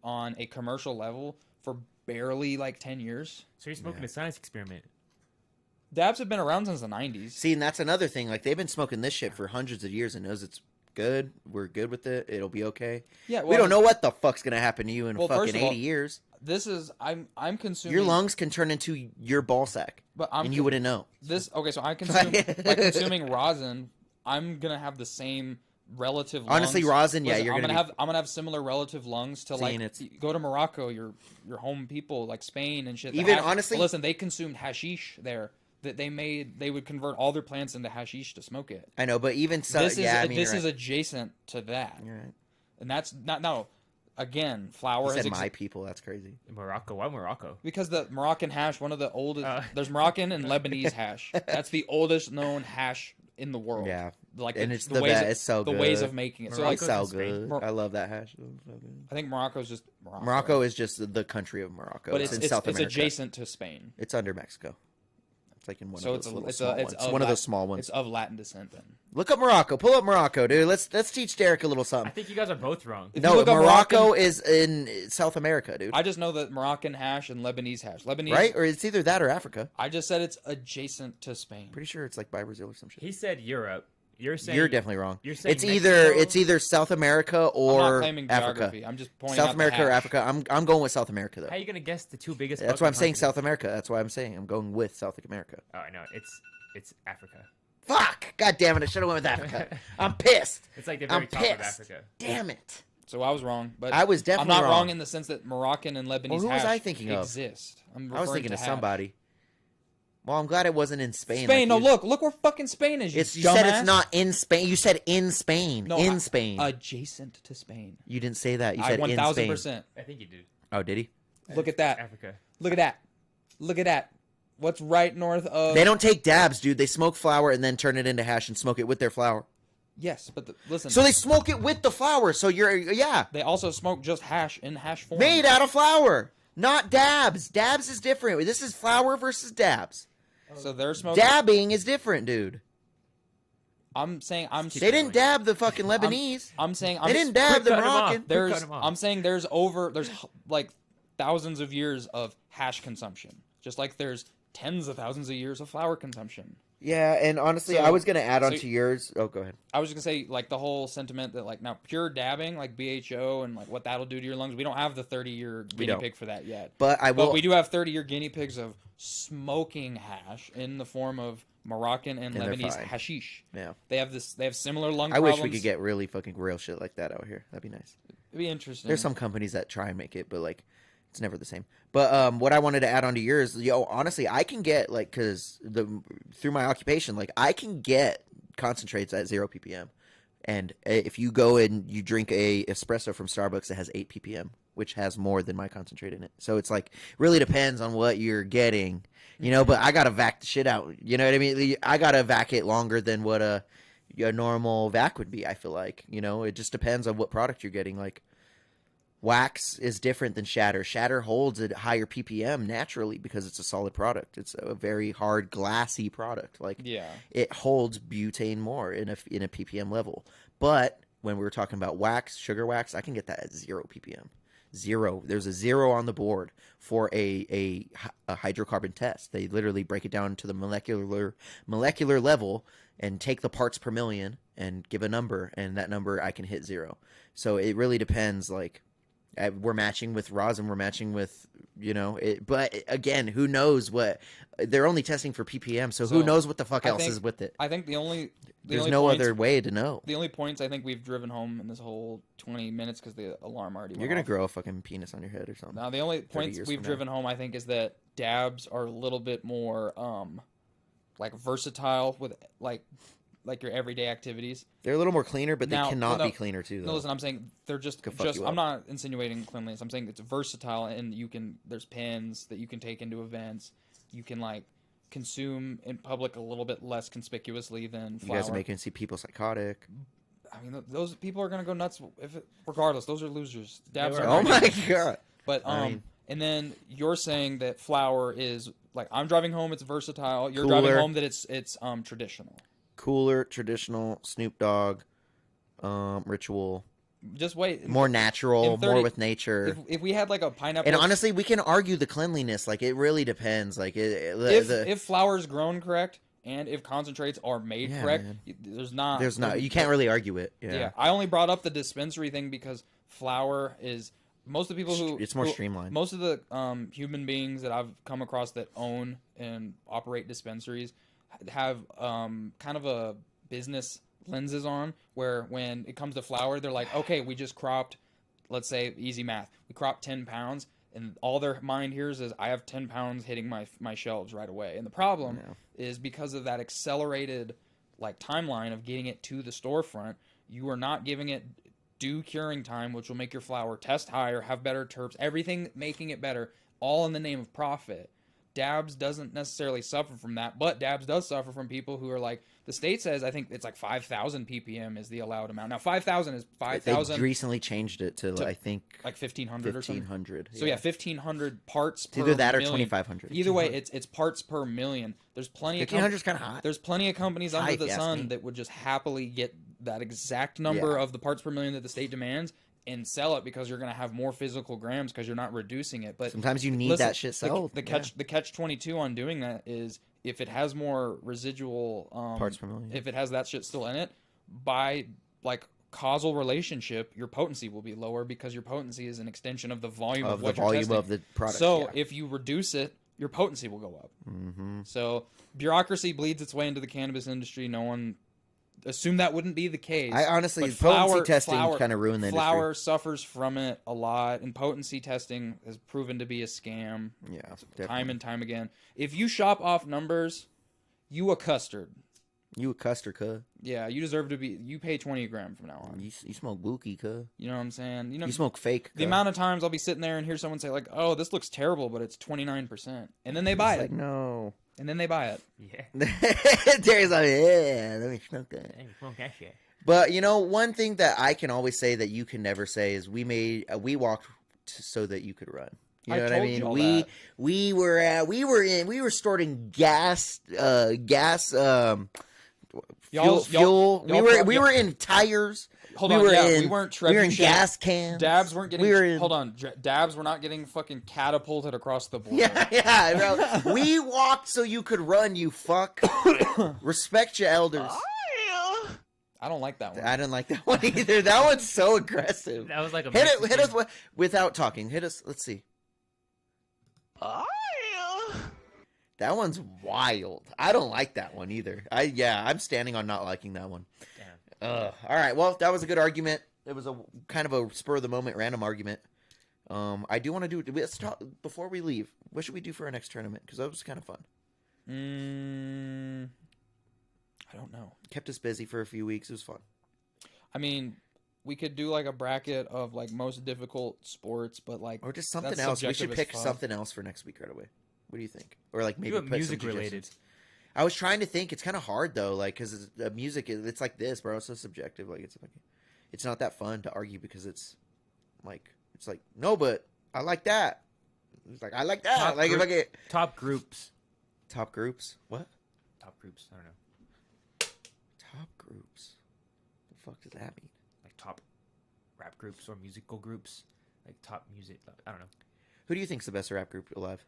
on a commercial level for barely like 10 years. So you're smoking a science experiment. Dabs have been around since the 90s. See, and that's another thing. Like they've been smoking this shit for hundreds of years and knows it's good. We're good with it. It'll be okay. Yeah, We don't know what the fuck's gonna happen to you in Well, first fucking of all, 80 years. This is I'm consuming Your lungs can turn into your ball sack, but I'm and you wouldn't know. this okay. So I consume by consuming rosin. I'm gonna have the same relative. Honestly, lungs. rosin, yeah, Listen, you're I'm gonna gonna have I'm gonna have similar relative lungs to like Seeing it's- go to Morocco, your home people like Spain and shit. The Even honestly- listen, they consumed hashish there. That they would convert all their plants into hashish to smoke it. I know, but even so, This is yeah, I mean, this you're is right. adjacent to that, You're right. and that's not no. Again, You flower has said my people. That's crazy. Morocco. Why Morocco? because the Moroccan hash, one of the oldest. Uh. There's Moroccan and Lebanese hash. That's the oldest known hash in the world. Yeah, like and the, it's the the ways best. of, It's so the good. ways of making it. So like, It's Morocco's so in Spain. good. Mor- I love that hash. It's so good. I think Morocco's just Morocco. Morocco is just the country of Morocco. but it's in South it's America. adjacent to Spain. It's under Mexico. It's like in one So of it's those a, little it's small a, it's ones. of One of Lat- those small ones. It's of Latin descent. Then Look up Morocco. Pull up Morocco, dude. Let's teach Deryk a little I something. think you guys are both wrong. If you No, look up Morocco Moroccan- is in South America, dude. I just know that Moroccan hash and Lebanese hash. Lebanese, Right? Or it's either that or Africa. I just said it's adjacent to Spain. Pretty sure it's like by Brazil or some shit. He said Europe. You're saying You're definitely wrong. You're saying It's Mexico? either South America I'm not or claiming Africa. geography. I'm just pointing South out the America or hash. Africa. I'm going with South America though. How are you gonna guess the two biggest? That's why I'm fucking saying South continents? America. That's why I'm saying I'm going with South America. Oh, I know. It's Africa. Fuck! God damn it! I should have went with Africa. I'm pissed. It's like the I'm very top of pissed. Africa. Damn it! So I was wrong, but I was definitely I'm not wrong wrong. in the sense that Moroccan and Lebanese Well, who was hash I thinking of? exist. I'm I was referring thinking to of hash. somebody. Well, I'm glad it wasn't in Spain. Spain. like No, you- look where fucking Spain is. You said it's dumbass. not in Spain. You said in Spain. No, in Spain. adjacent to Spain. You didn't say that. You I said in Spain. 1000%. I think you did. Oh, did he? Look at that. Africa. Look at that. Look at that. What's right north of? They don't take dabs, dude. They smoke flower and then turn it into hash and smoke it with their flower. Yes, but listen. So they smoke it with the flower. So yeah, They also smoke just hash in hash form. made out of flower, not dabs. Dabs is different. This is flower versus dabs. So they're smoking. Dabbing is different, dude. I'm saying They didn't dab the fucking Lebanese. I'm saying They didn't dab the cutting 'em off. Moroccan. They're There's. cutting 'em off. I'm saying there's like thousands of years of hash consumption, just like there's tens of thousands of years of flower consumption. Yeah, and honestly, So- I was gonna add on so- to yours. Oh, go ahead. I was just gonna say, like, the whole sentiment that, like, now pure dabbing, like BHO and like what that'll do to your lungs. We don't have the 30-year guinea don't. pig for that yet, But I will. but we do have 30-year guinea pigs of smoking hash in the form of Moroccan and And they're Lebanese fine. hashish. Yeah. They have similar lung I problems. wish we could get really fucking real shit like that out here. That'd be nice. It'd be interesting. There's some companies that try and make it, but like it's never the same. But what I wanted to add on to yours, honestly, I can get like through my occupation, like I can get concentrates at 0 ppm, and if you go and you drink a espresso from Starbucks, it has 8 ppm, which has more than my concentrate in it. So it's like really depends on what you're getting, But I gotta vac the shit out. You know what I mean? I gotta vac it longer than what a normal vac would be. I feel like it just depends on what product you're getting. Like wax is different than shatter. Shatter holds a higher ppm naturally because it's a solid product. It's a very hard glassy product. Like Yeah. it holds butane more in a ppm level. But when we were talking about wax, sugar wax, I can get that at 0 ppm. 0. There's a 0 on the board for a hydrocarbon test. They literally break it down to the molecular level and take the parts per million and give a number, and that number I can hit 0. So it really depends. Like we're matching with rosin, we're matching with but again, who knows what they're only testing for ppm, so who knows what the fuck else is with it. I think There's no other way to know. The only points I think we've driven home in this whole 20 minutes because the alarm already went You're gonna off. grow a fucking penis on your head or something. Now the only points years we've from now. driven home, I think, is that dabs are a little bit more like versatile with like your everyday activities. They're a little more cleaner, but they Now- cannot no, be cleaner too. Though. No, listen, I'm saying they're just Could fuck you I'm up. not insinuating cleanliness. I'm saying it's versatile, and there's pins that you can take into events. You can like consume in public a little bit less conspicuously than You flour. guys are making see people psychotic. I mean, those people are gonna go nuts regardless. Those are losers. Dabs They are are. Oh my god! But I mean- and then you're saying that flour is like, I'm driving home. It's versatile. You're Cooler. driving home that it's traditional. Cooler, traditional, Snoop Dogg, ritual, Just wait. more natural, in 30 more with nature. If we had like a pineapple, And honestly, we can argue the cleanliness. Like it really depends. Like if flour is grown correct and if concentrates are made Yeah, correct, man. there's not. you can't really argue it. Yeah. I only brought up the dispensary thing because flour is most of the people who It's more streamlined. Most of the human beings that I've come across that own and operate dispensaries have kind of a business lenses on, where when it comes to flour, they're like, okay, we just cropped, let's say, easy math, we cropped 10 pounds, and all their mind hears is, I have 10 pounds hitting my shelves right away. And the problem is because of that accelerated like timeline of getting it to the storefront, you are not giving it due curing time, which will make your flour test higher, have better terps, everything making it better, all in the name of profit. Dabs doesn't necessarily suffer from that, but Dabs does suffer from people who are like, the state says, I think it's like 5,000 ppm is the allowed amount. Now 5,000 is 5,000. They recently changed it to I think like 1,500 or something. 1,500. So yeah, 1,500 parts per either that or million. 2,500. Either way, it's parts per million. There's plenty of 1,500 is kind of hot. there's plenty of companies under High, if the you ask me. sun that would just happily get that exact number of the parts per million that the state demands and sell it because you're going to have more physical grams because you're not reducing it. But Sometimes you need listen, that shit sold. The catch 22 on doing that is if it has more residual Parts per million. if it has that shit still in it, by like causal relationship, your potency will be lower because your potency is an extension of the volume of what the you're volume testing. of the product. So if you reduce it, your potency will go up. Mm-hmm. So bureaucracy bleeds its way into the cannabis industry. No one assume that wouldn't be the case. I honestly, But potency testing kind of ruined the industry. Flower suffers from it a lot, and potency testing has proven to be a scam. Yeah, Time definitely. and time again. If you shop off numbers, you a custard. You a custard, cuz. Yeah, you deserve to be. You pay 20 a gram from now on. You smoke Wookie, cuz. You know what I'm saying? You know, You smoke fake. the amount of times I'll be sitting there and hear someone say like, "Oh, this looks terrible, but it's 29%," and then they buy it, Like, no. and then they buy it. Yeah. Terry's like, yeah, let me smoke that. Hey, smoke that shit. But you know, one thing that I can always say that you can never say is we walked so that you could run. You I know what I told mean? you all We were storing gas fuel. We were in tires. Hold we on, were yeah, in, we weren't we were in trebuchet. gas cans. Dabs weren't getting. We were in, Hold on, dabs were not getting fucking catapulted across the board. Yeah, bro. We walked so you could run, you fuck. Respect your elders. I don't like that one. I didn't like that one either. That one's so aggressive. That was like a Hit Mexican. us without talking. Hit us. Let's see. That one's wild. I don't like that one either. I'm standing on not liking that one. Damn. All right. Well, that was a good argument. It was a kind of a spur of the moment random argument. I do want to do. Let's talk before we leave. What should we do for our next tournament? Because that was kind of fun. I don't know. Kept us busy for a few weeks. It was fun. I mean, we could do like a bracket of like most difficult sports, but like Or just something that's else. We subjective should as pick fuck. something else for next week right away. What do you think? Or like maybe Do it put music some related. suggestions. I was trying to think. It's kind of hard though, like because the music it's like this, bro. It's so subjective. Like it's not that fun to argue because it's like no, but I like that. It's like I like that. Top like if I group- get Top groups. top groups, what? Top groups. I don't know. Top groups. The fuck does that mean? Like top rap groups or musical groups. Like top music. I don't know. Who do you think's the best rap group alive,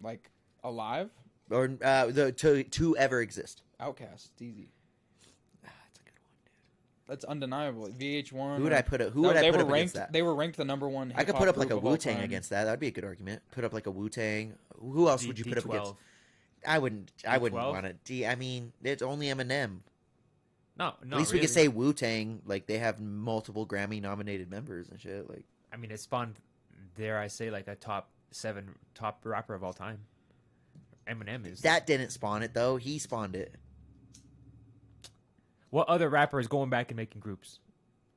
Like alive, or to ever exist? Outcast, it's easy. That's a good one, dude. That's undeniable. VH1. Who would I put up? Who No, would I they put were up ranked. against that? They were ranked the number one. I could hip-hop put up like group a of all Wu Tang time. against that. That'd be a good argument. Put up like a Wu Tang. Who else would you put up against? I wouldn't D12? want to. I mean, it's only Eminem. No, At least we could say Wu Tang. Like they have multiple Grammy nominated members and shit. Like I mean, it spawned, dare I say, like a top 7 top rapper of all time. Eminem is. that didn't spawn it though. He spawned it. What other rapper is going back and making groups?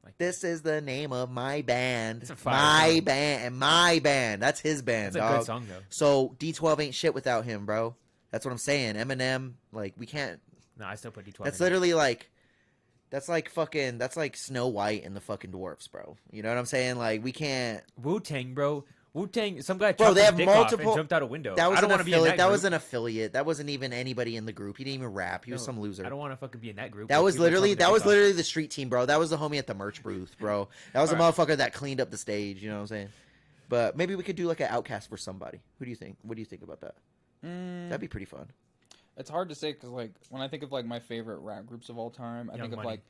Like This is the name of my band. It's a fire My song. band. My band. That's his band. It's a dog. good song though. So D12 ain't shit without him, bro. That's what I'm saying. Eminem, like we can't. No, I still put D12. That's in there. literally like. That's like fucking. That's like Snow White and the fucking dwarfs, bro. You know what I'm saying? Like we can't. Wu-Tang, bro. Wu-Tang. Some guy Bro, chopped they his have dick off multiple- and jumped out a window. That was I don't an want to be in affiliate. that That group. was an affiliate. That wasn't even anybody in the group. He didn't even rap. He was some loser. I don't want to fucking be in that group. That was People chopping literally their dick off. the street team, bro. That was the homie at the merch booth, bro. That was the motherfucker that cleaned up the stage. You know what I'm saying? But maybe we could do like an outcast for somebody. Who do you think? What do you think about that? That'd be pretty fun. It's hard to say because like when I think of like my favorite rap groups of all time, I Young think of Money. like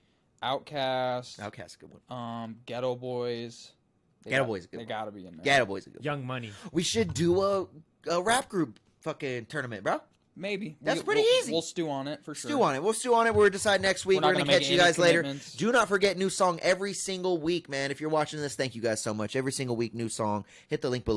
Outkast, Outcast, a good one. Ghetto Boys. Ghetto Boys a good They one. gotta be in there. Ghetto Boys, a good one. Young Money. We should do a rap group fucking tournament, bro. Maybe. That's pretty easy. We'll stew on it for sure. Stew on it. We'll stew on it. We'll decide next week. We're We're not gonna gonna catch make you any guys later. commitments. Do not forget new song every single week, man. If you're watching this, thank you guys so much. Every single week, new song. Hit the link below.